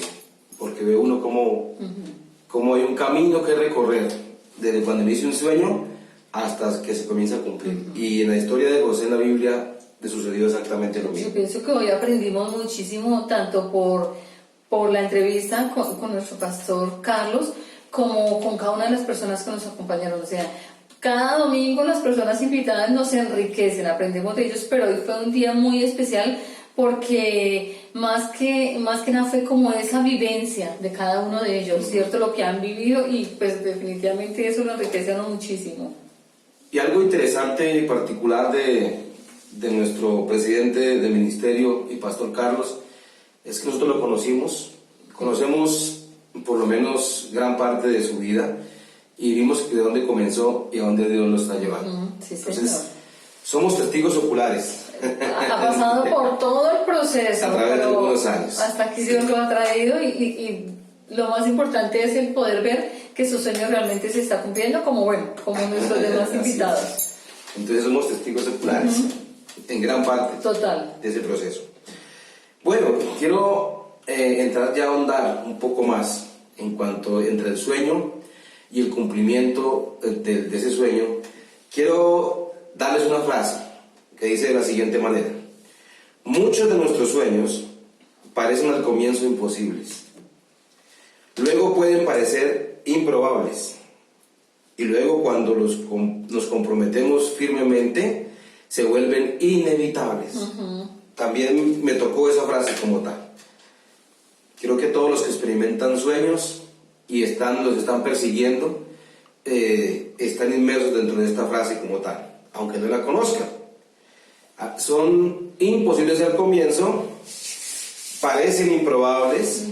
ve uno como hay un camino que recorrer desde cuando inicia un sueño hasta que se comienza a cumplir. Y en la historia de José en la Biblia le sucedió exactamente lo mismo. Yo pienso que hoy aprendimos muchísimo, tanto por la entrevista con nuestro pastor Carlos, como con cada una de las personas que nos acompañaron. O sea, cada domingo las personas invitadas nos enriquecen, aprendemos de ellos, pero hoy fue un día muy especial porque más que nada fue como esa vivencia de cada uno de ellos, ¿cierto? Lo que han vivido, y pues definitivamente eso lo enriquece a uno muchísimo. Y algo interesante y particular de nuestro presidente del ministerio y pastor Carlos es que nosotros lo conocemos por lo menos gran parte de su vida, y vimos de dónde comenzó y a dónde Dios lo está llevando. Sí, entonces, somos testigos oculares. Ha pasado por todo el proceso, a través de algunos años. Hasta aquí Dios lo ha traído, y lo más importante es el poder ver que su sueño realmente se está cumpliendo, como nuestros demás invitados. Entonces somos testigos oculares en gran parte de ese proceso. Bueno, quiero entrar ya a ahondar un poco más en cuanto entre el sueño y el cumplimiento de ese sueño. Quiero darles una frase que dice de la siguiente manera: muchos de nuestros sueños parecen al comienzo imposibles, luego pueden parecer improbables, y luego cuando nos comprometemos firmemente se vuelven inevitables. También me tocó esa frase como tal. Creo que todos los que experimentan sueños y los están persiguiendo están inmersos dentro de esta frase como tal, aunque no la conozcan. Son imposibles al comienzo, parecen improbables,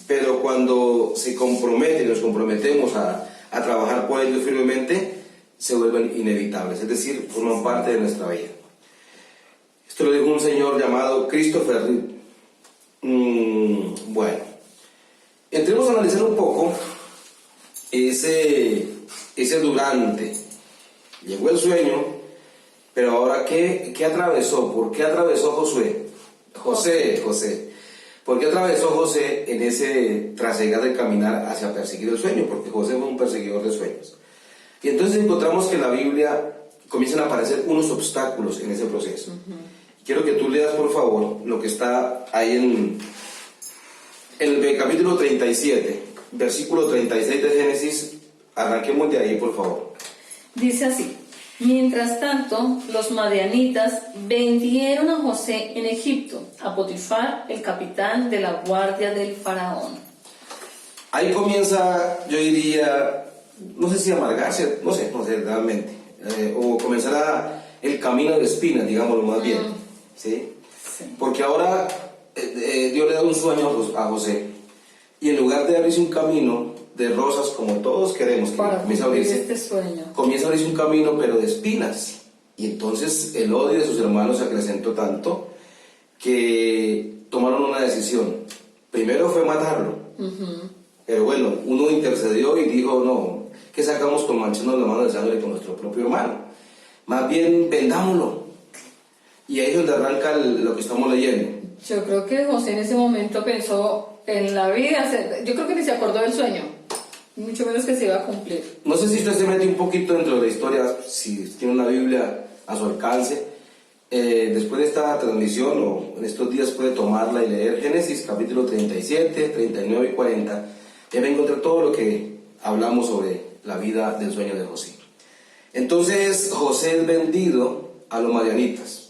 pero cuando se comprometen, nos comprometemos a trabajar por ellos firmemente, se vuelven inevitables, es decir, forman parte de nuestra vida. Esto lo dijo un señor llamado Christopher Reeve. Bueno, entremos a analizar un poco ese durante. Llegó el sueño, pero ahora ¿qué atravesó? ¿Por qué atravesó José? ¿Por qué atravesó José en ese trasegar de caminar hacia perseguir el sueño? Porque José fue un perseguidor de sueños. Y entonces encontramos que en la Biblia comienzan a aparecer unos obstáculos en ese proceso. Quiero que tú leas, por favor, lo que está ahí en el capítulo 37 versículo 36 de Génesis. Arranquemos de ahí, por favor. Dice así: mientras tanto, los madianitas vendieron a José en Egipto, a Potifar, el capitán de la guardia del faraón. Ahí comienza, yo diría, no sé si amargarse, no sé realmente, o comenzará el camino de espinas, digámoslo más bien, ¿sí? Sí. Porque ahora Dios le da un sueño a José, y en lugar de abrirse un camino de rosas como todos queremos, que Para comienza a cumplir abrirse, este sueño. comienza a abrirse un camino pero de espinas, y entonces el odio de sus hermanos se acrecentó tanto que tomaron una decisión. Primero fue matarlo, pero bueno, uno intercedió y dijo, no, ¿qué sacamos con mancharnos la mano de sangre con nuestro propio hermano? Más bien vendámoslo. Y ahí es donde arranca lo que estamos leyendo. Yo creo que José en ese momento pensó en la vida, yo creo que ni se acordó del sueño, mucho menos que se iba a cumplir. No sé si usted se mete un poquito dentro de la historia, si tiene una Biblia a su alcance. Después de esta transmisión o en estos días puede tomarla y leer Génesis capítulo 37, 39 y 40. Ya va a encontrar todo lo que hablamos sobre la vida del sueño de José. Entonces José es vendido a los madianitas.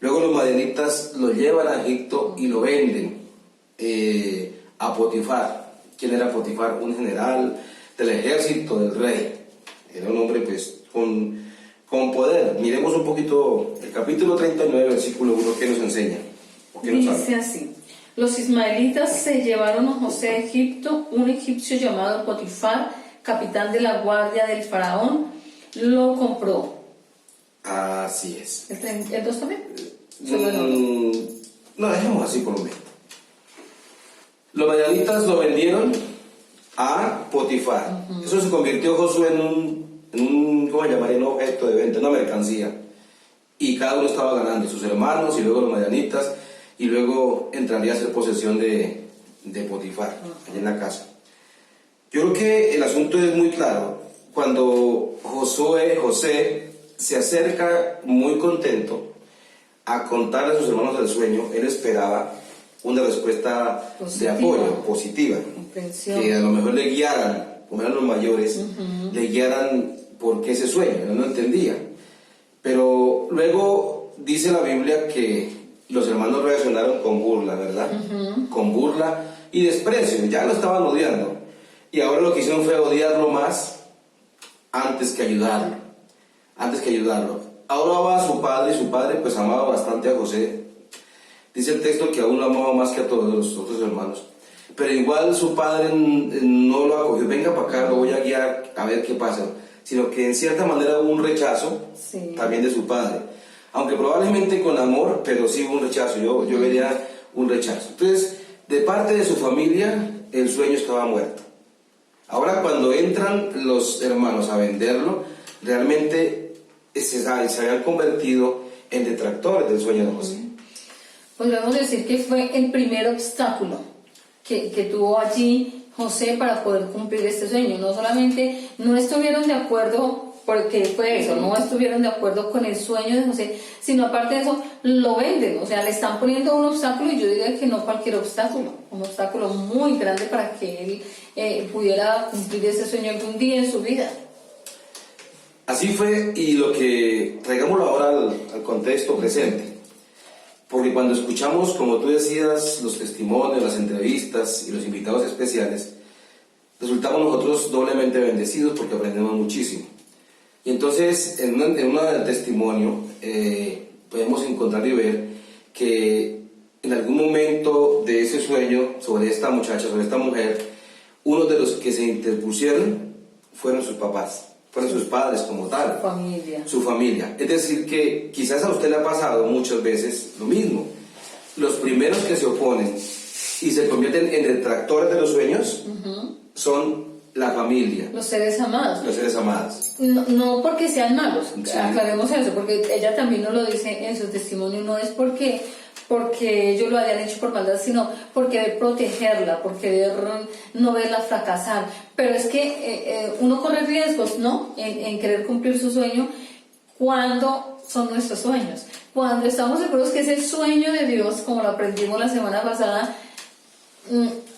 Luego los madianitas lo llevan a Egipto y lo venden a Potifar. ¿Quién era Potifar? Un general del ejército del rey. Era un hombre pues con poder. Miremos un poquito el capítulo 39, versículo 1, ¿qué nos enseña? ¿O qué nos habla? Dice así: los ismaelitas se llevaron a José a Egipto, un egipcio llamado Potifar, capitán de la guardia del faraón, lo compró. Así es. ¿El 2 también? Solo el uno. No, dejemos así por un momento. Los madianitas lo vendieron a Potifar. Eso se convirtió Josué en un ¿cómo llamaría? Un objeto de venta, una mercancía. Y cada uno estaba ganando, sus hermanos y luego los madianitas, y luego entraría a ser posesión de Potifar, allá en la casa. Yo creo que el asunto es muy claro. Cuando José se acerca muy contento a contarle a sus hermanos el sueño, él esperaba una respuesta Positiva. de apoyo, positiva, Comprensión. que a lo mejor le guiaran, como eran los mayores, le guiaran por qué ese sueño, él no entendía. Pero luego dice la Biblia que los hermanos reaccionaron con burla, ¿verdad? Con burla y desprecio, ya lo estaban odiando. Y ahora lo que hicieron fue odiarlo más antes que ayudarlo. Ahora va a su padre, y su padre pues amaba bastante a José. Dice el texto que aún lo amaba más que a todos los otros hermanos. Pero igual su padre no lo acogió, venga para acá, lo voy a guiar a ver qué pasa. Sino que en cierta manera hubo un rechazo también de su padre. Aunque probablemente con amor, pero sí hubo un rechazo, yo vería un rechazo. Entonces, de parte de su familia, el sueño estaba muerto. Ahora cuando entran los hermanos a venderlo, realmente se habían convertido en detractores del sueño de José. Podríamos decir que fue el primer obstáculo que tuvo allí José para poder cumplir este sueño. No solamente no estuvieron de acuerdo, porque fue eso, no estuvieron de acuerdo con el sueño de José, sino aparte de eso, lo venden, o sea, le están poniendo un obstáculo, y yo diría que no cualquier obstáculo, un obstáculo muy grande para que él pudiera cumplir ese sueño algún día en su vida. Así fue, y lo que traigámoslo ahora al contexto presente. Porque cuando escuchamos, como tú decías, los testimonios, las entrevistas y los invitados especiales, resultamos nosotros doblemente bendecidos porque aprendemos muchísimo. Y entonces, en uno del testimonio, podemos encontrar y ver que en algún momento de ese sueño sobre esta muchacha, sobre esta mujer, uno de los que se interpusieron fueron sus papás. Fueron sus padres como tal. Su familia. Es decir, que quizás a usted le ha pasado muchas veces lo mismo. Los primeros que se oponen y se convierten en detractores de los sueños son la familia. Los seres amados. Los seres amados. No porque sean malos, Sí. aclaremos eso, porque ella también nos lo dice en su testimonio, no es porque ellos lo hayan hecho por maldad, sino por querer protegerla, por querer no verla fracasar. Pero es que uno corre riesgos, ¿no?, en querer cumplir su sueño cuando son nuestros sueños. Cuando estamos seguros que es el sueño de Dios, como lo aprendimos la semana pasada,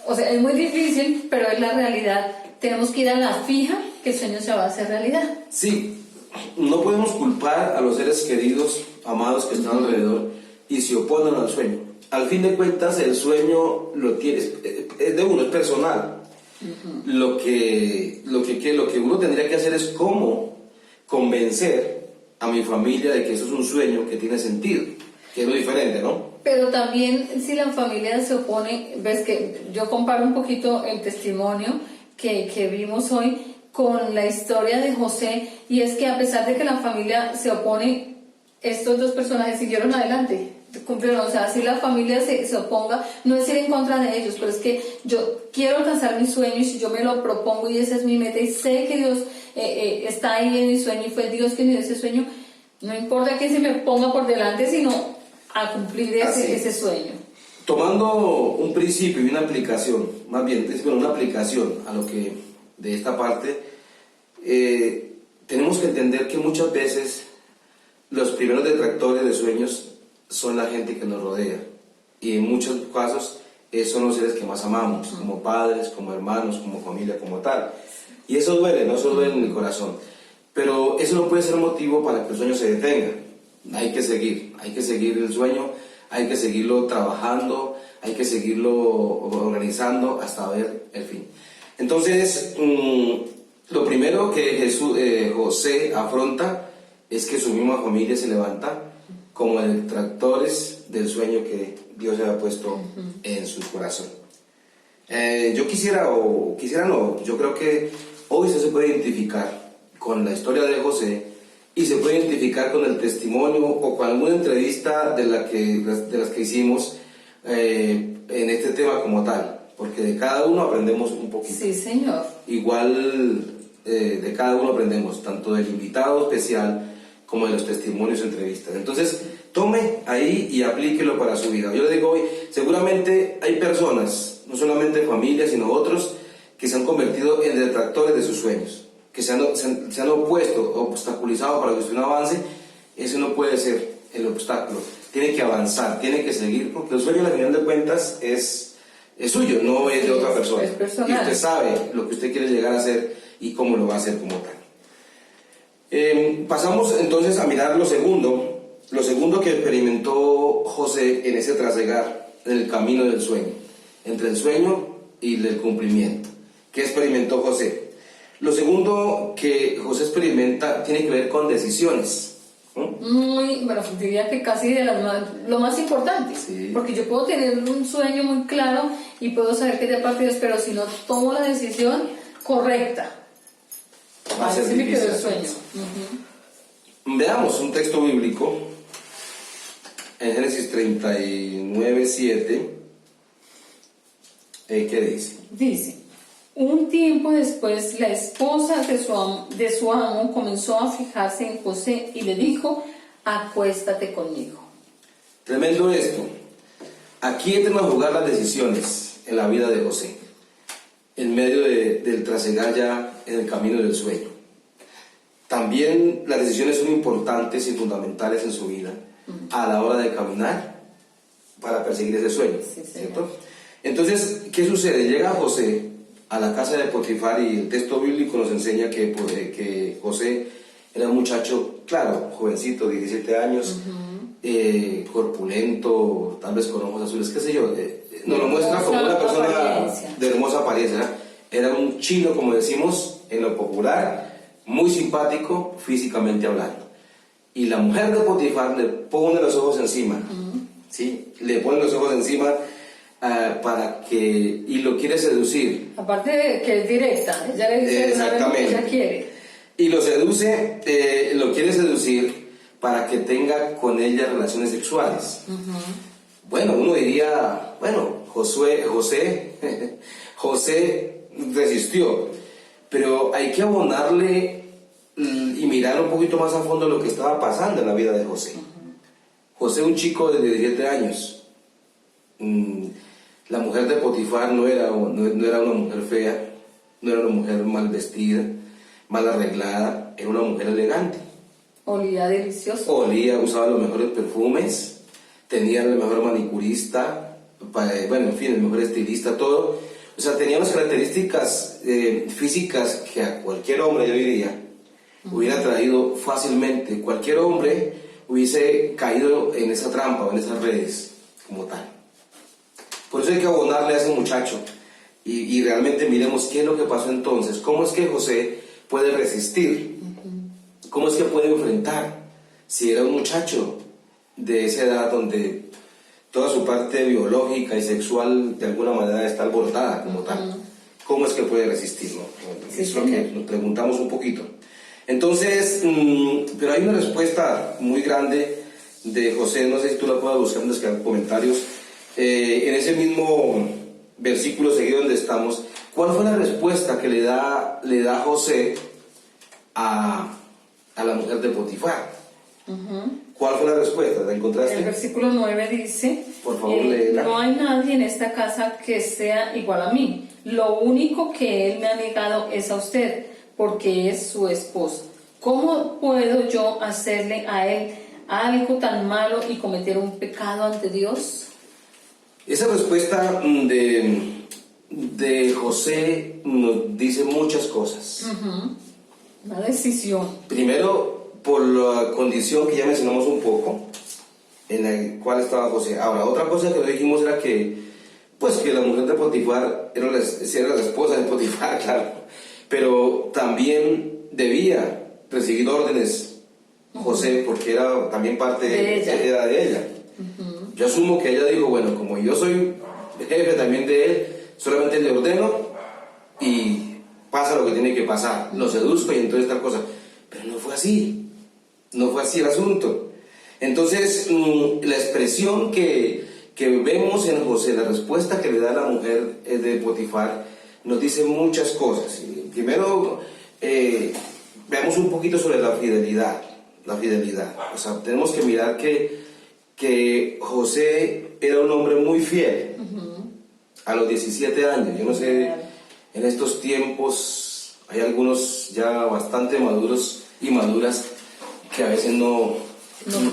o sea, es muy difícil, pero es la realidad. Tenemos que ir a la fija que el sueño se va a hacer realidad. Sí, no podemos culpar a los seres queridos, amados que están alrededor y se oponen al sueño. Al fin de cuentas, el sueño lo tienes, es de uno, es personal. Lo que uno tendría que hacer es cómo convencer a mi familia de que eso es un sueño que tiene sentido, que es lo diferente, ¿no? Pero también si la familia se opone, ves que yo comparo un poquito el testimonio que vimos hoy con la historia de José, y es que a pesar de que la familia se opone, estos dos personajes siguieron adelante, cumplieron. O sea, si la familia se oponga, no es ir en contra de ellos, pero es que yo quiero alcanzar mi sueño y si yo me lo propongo y esa es mi meta y sé que Dios está ahí en mi sueño y fue Dios quien me dio ese sueño, no importa que se me ponga por delante, sino a cumplir ese sueño. Tomando un principio y una aplicación, más bien, una aplicación a lo que de esta parte, tenemos que entender que muchas veces los primeros detractores de sueños son la gente que nos rodea, y en muchos casos son los seres que más amamos, como padres, como hermanos, como familia, como tal. Y eso duele, no solo duele en el corazón, pero eso no puede ser motivo para que el sueño se detenga. Hay que seguir el sueño, hay que seguirlo trabajando, hay que seguirlo organizando hasta ver el fin. Entonces, lo primero que José afronta es que su misma familia se levanta como detractores del sueño que Dios había puesto en su corazón. Yo yo creo que hoy se puede identificar con la historia de José y se puede identificar con el testimonio o con alguna entrevista de las que hicimos en este tema como tal, porque de cada uno aprendemos un poquito. Sí, señor. Igual de cada uno aprendemos, tanto del invitado especial como de los testimonios y entrevistas. Entonces, tome ahí y aplíquelo para su vida. Yo le digo hoy, seguramente hay personas, no solamente familias, sino otros, que se han convertido en detractores de sus sueños, que se han opuesto, obstaculizado para que usted no avance. Ese no puede ser el obstáculo. Tiene que avanzar, tiene que seguir, porque el sueño, al final de cuentas, es suyo, no es de otra persona. Es personal. Y usted sabe lo que usted quiere llegar a hacer y cómo lo va a hacer como tal. Pasamos entonces a mirar lo segundo que experimentó José en ese trasegar, en el camino del sueño, entre el sueño y el cumplimiento. ¿Qué experimentó José? Lo segundo que José experimenta tiene que ver con decisiones. Bueno, diría que casi lo más importante, Sí. porque yo puedo tener un sueño muy claro y puedo saber que es de parte de Dios, pero si no tomo la decisión correcta, Va a ser así me quedó el difícil. sueño. Veamos un texto bíblico en Génesis 39:7. ¿Qué dice? Dice: un tiempo después la esposa de su amo comenzó a fijarse en José y le dijo: acuéstate conmigo. Tremendo esto. Aquí entran a jugar las decisiones en la vida de José, en medio del trasegar ya en el camino del sueño. También las decisiones son importantes y fundamentales en su vida a la hora de caminar para perseguir ese sueño, Sí, ¿cierto? Entonces, ¿qué sucede? Llega José a la casa de Potifar y el texto bíblico nos enseña que José era un muchacho, claro, jovencito, 17 años, corpulento, tal vez con ojos azules, qué sé yo, nos lo muestra como una persona apariencia. de hermosa apariencia, ¿verdad? Era un chino, como decimos en lo popular, muy simpático físicamente hablando. Y la mujer de Potifar le pone los ojos encima, ¿sí? Le pone los ojos encima y lo quiere seducir. Aparte de que es directa, ella le dice lo que ella quiere. Y lo quiere seducir para que tenga con ella relaciones sexuales. Bueno, uno diría, José resistió, pero hay que abonarle y mirar un poquito más a fondo lo que estaba pasando en la vida de José. José, un chico de 17 años, la mujer de Potifar no era una mujer fea, no era una mujer mal vestida, mal arreglada, era una mujer elegante. Olía delicioso. Usaba los mejores perfumes, tenía el mejor manicurista, el mejor estilista, todo. O sea, tenía unas características físicas que a cualquier hombre, yo diría, hubiera traído fácilmente. Cualquier hombre hubiese caído en esa trampa o en esas redes como tal. Por eso hay que abonarle a ese muchacho y realmente miremos qué es lo que pasó entonces. ¿Cómo es que José puede resistir? ¿Cómo es que puede enfrentar? Si era un muchacho de esa edad donde toda su parte biológica y sexual de alguna manera está alborotada como tal. ¿Cómo es que puede resistir? ¿No? Sí, es lo que nos preguntamos un poquito. Entonces, pero hay una respuesta muy grande de José, no sé si tú la puedas buscar en los comentarios, en ese mismo versículo seguido donde estamos. ¿Cuál fue la respuesta que le da José a la mujer de Potifar? ¿Cuál fue la respuesta? ¿La encontraste? El versículo 9 dice, por favor, léela. no hay nadie en esta casa que sea igual a mí. Lo único que él me ha negado es a usted, porque es su esposa. ¿Cómo puedo yo hacerle a él algo tan malo y cometer un pecado ante Dios? Esa respuesta de José nos dice muchas cosas. Una decisión. Primero, por la condición que ya mencionamos un poco, en la cual estaba José. Ahora, otra cosa que lo dijimos era que la mujer de Potifar era la esposa de Potifar, claro, pero también debía recibir órdenes José, porque era también parte de ella. Yo asumo que ella dijo, bueno, como yo soy jefe también de él, solamente le ordeno y pasa lo que tiene que pasar, lo seduzco y entonces tal cosa. Pero no fue así el asunto. Entonces, la expresión que vemos en José, la respuesta que le da la mujer de Potifar, nos dice muchas cosas. Primero, veamos un poquito sobre la fidelidad. O sea, tenemos que mirar que José era un hombre muy fiel. A los 17 años, yo no sé, en estos tiempos hay algunos ya bastante maduros y maduras que a veces no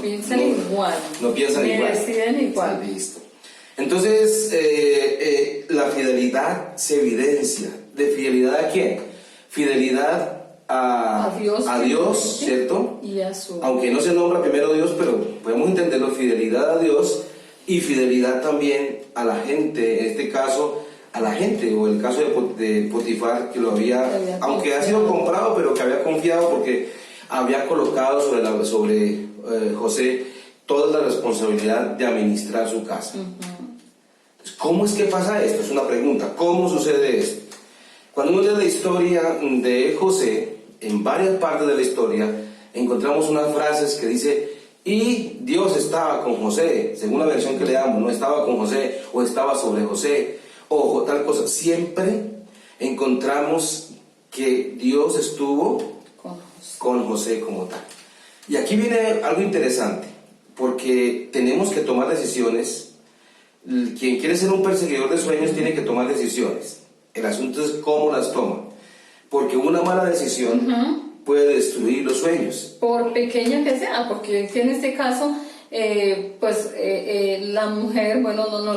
piensan igual. No piensan igual. Deciden igual. Sí, listo. Entonces, la fidelidad se evidencia. ¿De fidelidad a quién? Fidelidad a Dios, ¿cierto? Y a su... Aunque no se nombra primero Dios, pero podemos entenderlo, fidelidad a Dios y fidelidad también a la gente, en este caso, a la gente, o el caso de Potifar, que lo había aunque ha sido comprado, pero que había confiado porque había colocado sobre José toda la responsabilidad de administrar su casa. ¿Cómo es que pasa esto? Es una pregunta. ¿Cómo sucede esto? Cuando uno lee la historia de José, en varias partes de la historia, encontramos unas frases que dice, y Dios estaba con José, según la versión que leamos, no estaba con José, o estaba sobre José, o tal cosa. Siempre encontramos que Dios estuvo con José como tal. Y aquí viene algo interesante, porque tenemos que tomar decisiones. Quien quiere ser un perseguidor de sueños tiene que tomar decisiones. El asunto es cómo las toma, porque una mala decisión puede destruir los sueños. Por pequeña que sea, porque en este caso, la mujer, bueno, no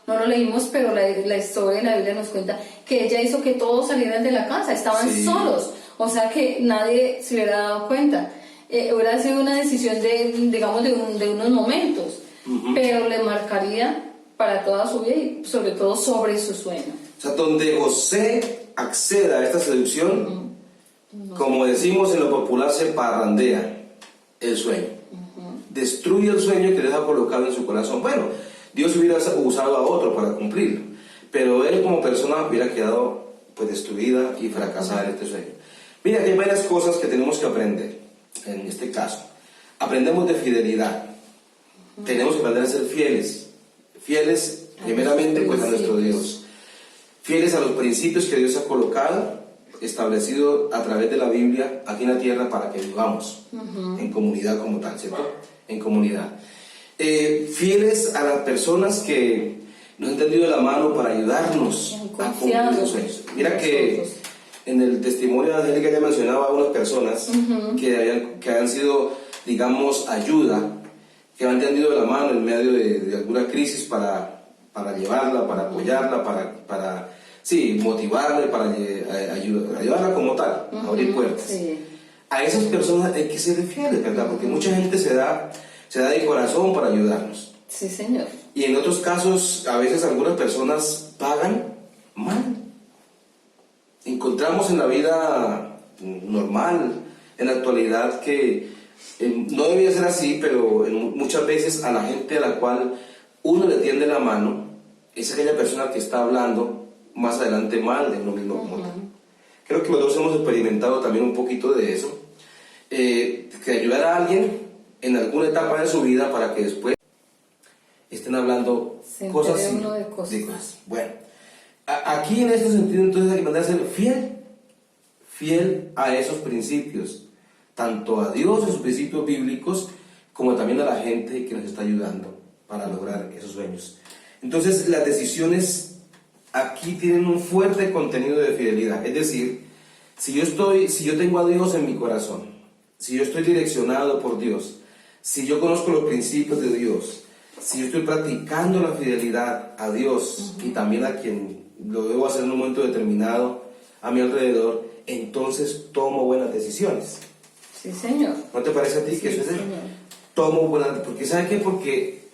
lo leímos, pero la historia en la Biblia nos cuenta que ella hizo que todos salieran de la casa, estaban solos, o sea que nadie se hubiera dado cuenta. Hubiera sido una decisión de unos momentos, pero le marcaría para toda su vida y sobre todo sobre su sueño. O sea, donde José acceda a esta seducción, como decimos en lo popular, se parrandea el sueño. Destruye el sueño que Dios ha colocado en su corazón. Bueno, Dios hubiera usado a otro para cumplirlo, pero él como persona hubiera quedado pues destruida y fracasada en este sueño. Mira, hay varias cosas que tenemos que aprender en este caso. Aprendemos de fidelidad. Tenemos que aprender a ser fieles primeramente pues a nuestro Dios, fieles a los principios que Dios ha colocado, establecido a través de la Biblia aquí en la tierra para que vivamos en comunidad como tal, ¿cierto? En comunidad. Fieles a las personas que nos han tendido la mano para ayudarnos a cumplir los sueños. Mira que en el testimonio de Angélica ya mencionaba a unas personas que han sido, digamos, ayuda, que han tendido la mano en medio de alguna crisis para llevarla, para apoyarla, para sí, motivarle para ayudarla como tal, abrir puertas. Sí. A esas personas hay que ser fieles, ¿verdad? Porque mucha gente se da de corazón para ayudarnos. Sí, señor. Y en otros casos, a veces algunas personas pagan mal. Encontramos en la vida normal, en la actualidad, que no debería ser así, pero muchas veces a la gente a la cual uno le tiende la mano, es aquella persona que está hablando más adelante mal de uno mismo como tal. Creo que los dos hemos experimentado también un poquito de eso, que ayudar a alguien en alguna etapa de su vida para que después estén hablando Se cosas entere así. uno de cosas. Bueno, aquí en este sentido entonces hay que mandar a ser fiel a esos principios, tanto a Dios, a sus principios bíblicos, como también a la gente que nos está ayudando para lograr esos sueños. Entonces las decisiones aquí tienen un fuerte contenido de fidelidad, es decir, si yo tengo a Dios en mi corazón, si yo estoy direccionado por Dios, si yo conozco los principios de Dios, si yo estoy practicando la fidelidad a Dios y también a quien lo debo hacer en un momento determinado a mi alrededor, entonces tomo buenas decisiones. Sí, señor. ¿No te parece a ti que Sí, eso es? señor. Tomo buenas, porque ¿sabe qué? Porque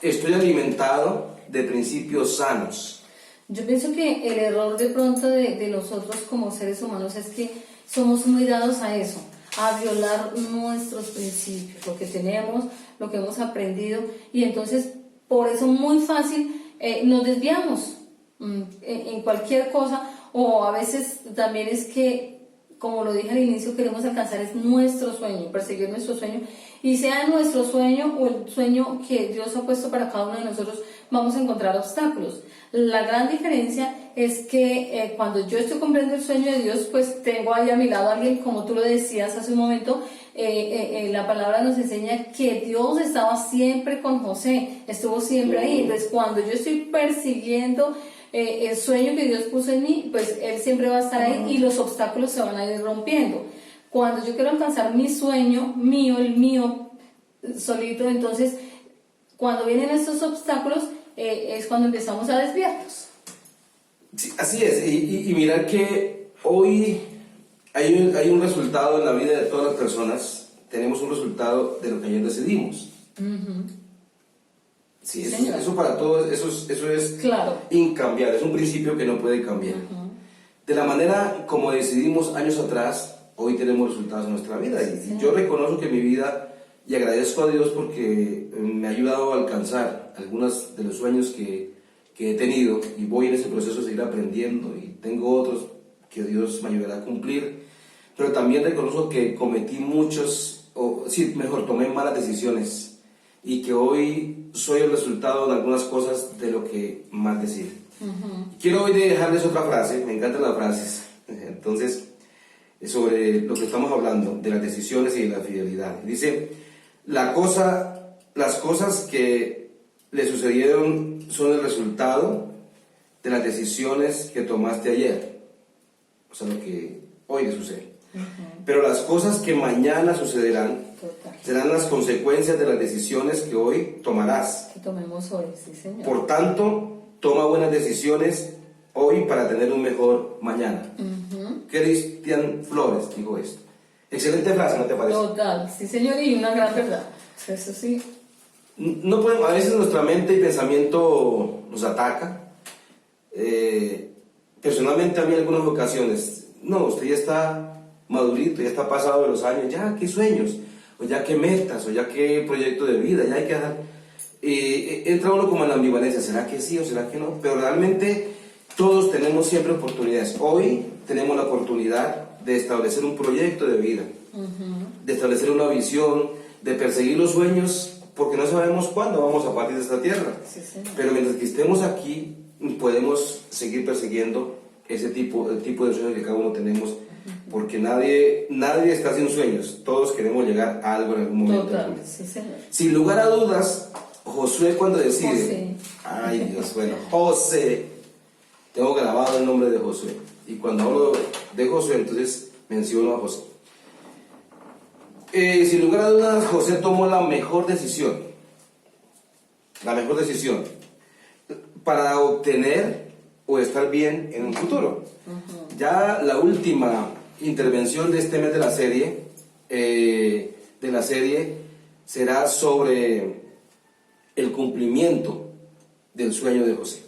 estoy alimentado de principios sanos. Yo pienso que el error de pronto de nosotros como seres humanos es que somos muy dados a eso, a violar nuestros principios, lo que tenemos, lo que hemos aprendido, y entonces por eso muy fácil nos desviamos en cualquier cosa, o a veces también es que, como lo dije al inicio, queremos alcanzar es nuestro sueño, perseguir nuestro sueño, y sea nuestro sueño o el sueño que Dios ha puesto para cada uno de nosotros, vamos a encontrar obstáculos. La gran diferencia es que cuando yo estoy cumpliendo el sueño de Dios, pues tengo ahí a mi lado a alguien, como tú lo decías hace un momento, la palabra nos enseña que Dios estaba siempre con José, estuvo siempre ahí. Entonces cuando yo estoy persiguiendo el sueño que Dios puso en mí, pues Él siempre va a estar ahí y los obstáculos se van a ir rompiendo. Cuando yo quiero alcanzar mi sueño, el mío solito, entonces cuando vienen estos obstáculos es cuando empezamos a desviarnos. Sí, así es, y mirar que hoy hay un resultado en la vida de todas las personas, tenemos un resultado de lo que ayer decidimos. Sí, eso para todos, eso es claro, incambiable, es un principio que no puede cambiar. De la manera como decidimos años atrás, hoy tenemos resultados en nuestra vida. Y yo reconozco que mi vida, y agradezco a Dios porque me ha ayudado a alcanzar algunos de los sueños que he tenido, y voy en ese proceso de seguir aprendiendo, y tengo otros que Dios me ayudará a cumplir, pero también reconozco que cometí tomé malas decisiones, y que hoy soy el resultado de algunas cosas de lo que mal decidí. Quiero hoy dejarles otra frase, me encantan las frases, entonces, sobre lo que estamos hablando, de las decisiones y de la fidelidad. Dice, las cosas que le sucedieron son el resultado de las decisiones que tomaste ayer, o sea, lo que hoy le sucede. Pero las cosas que mañana sucederán serán las consecuencias de las decisiones que hoy tomarás. Que tomemos hoy, sí, señor. Por tanto, toma buenas decisiones hoy para tener un mejor mañana. Cristian Flores dijo esto. Excelente frase, ¿no te parece? Total, sí, señor, y una gran verdad. Eso sí. No podemos, a veces nuestra mente y pensamiento nos ataca. Personalmente a mí en algunas ocasiones, no, usted ya está madurito, ya está pasado de los años, ya qué sueños, o ya qué metas, o ya qué proyecto de vida, ya hay que dejar. Entra uno como en la ambivalencia, ¿será que sí o será que no? Pero realmente todos tenemos siempre oportunidades. Hoy tenemos la oportunidad de establecer un proyecto de vida, de establecer una visión, de perseguir los sueños, porque no sabemos cuándo vamos a partir de esta tierra. Sí, pero mientras que estemos aquí, podemos seguir persiguiendo el tipo de sueños que cada uno tenemos, porque nadie está sin sueños, todos queremos llegar a algo en algún momento. Total, sí, señor. Sin lugar a dudas, Josué cuando decide, José. ay Dios, bueno, José, tengo grabado el nombre de Josué, y cuando hablo de Josué, entonces menciono a José. Sin lugar a dudas, José tomó la mejor decisión para obtener o estar bien en un futuro. Ya la última intervención de este mes de la serie será sobre el cumplimiento del sueño de José.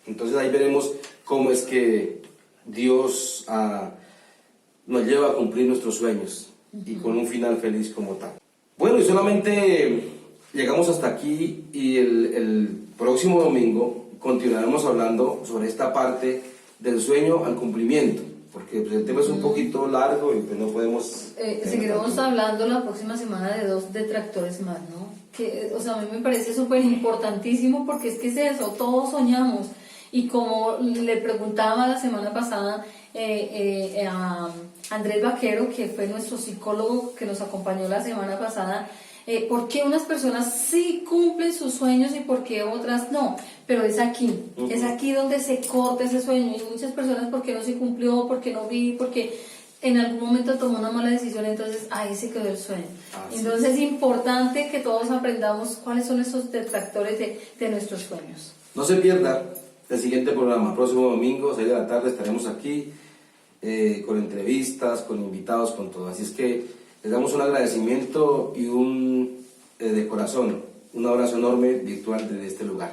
Entonces ahí veremos cómo es que Dios nos lleva a cumplir nuestros sueños y con un final feliz como tal. Bueno, y solamente llegamos hasta aquí, y el próximo domingo continuaremos hablando sobre esta parte del sueño al cumplimiento, porque pues, el tema es un poquito largo y pues no podemos... Seguiremos hablando la próxima semana de 2 detractores más, ¿no? Que, o sea, a mí me parece súper importantísimo, porque es que es eso, todos soñamos. Y como le preguntaba la semana pasada a Andrés Vaquero, que fue nuestro psicólogo que nos acompañó la semana pasada, ¿por qué unas personas sí cumplen sus sueños y por qué otras no? Pero es aquí donde se corta ese sueño. Y muchas personas, ¿por qué no se cumplió? ¿Por qué no vi? Porque en algún momento tomó una mala decisión, entonces ahí se quedó el sueño. Entonces es importante que todos aprendamos cuáles son esos detractores de nuestros sueños. No se pierda el siguiente programa. Próximo domingo, 6 de la tarde, estaremos aquí con entrevistas, con invitados, con todo. Así es que les damos un agradecimiento y de corazón, un abrazo enorme virtual desde este lugar.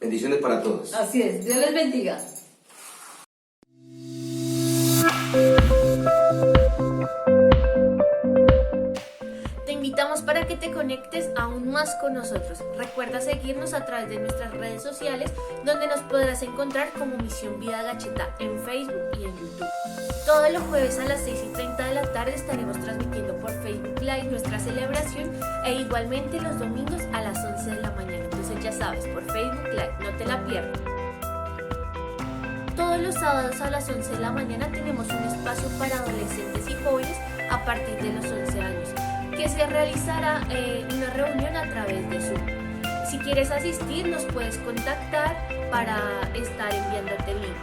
Bendiciones para todos. Así es, Dios les bendiga. Te invitamos para que te conectes aún más con nosotros. Recuerda seguirnos a través de nuestras redes sociales, donde nos podrás encontrar como Misión Vida Gacheta en Facebook y en YouTube. Todos los jueves a las 6:30 de la tarde estaremos transmitiendo por Facebook Live nuestra celebración, e igualmente los domingos a las 11 de la mañana. Entonces ya sabes, por Facebook Live, no te la pierdas. Todos los sábados a las 11 de la mañana tenemos un espacio para adolescentes y jóvenes a partir de los 11 años, que se realizará una reunión a través de Zoom. Si quieres asistir, nos puedes contactar para estar enviándote el link.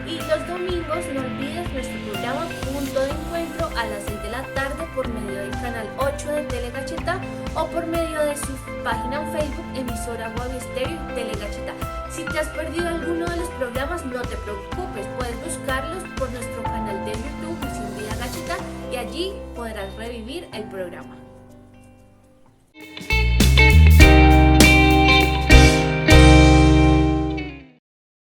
Y los domingos no olvides nuestro programa Punto de Encuentro a las 6 de la tarde por medio del canal 8 de Telegacheta o por medio de su página en Facebook, emisora Guavi Estéreo y Telegacheta. Si te has perdido alguno de los programas, no te preocupes, puedes buscarlos por nuestro canal de YouTube, Misión Vida Gacheta, y allí podrás revivir el programa.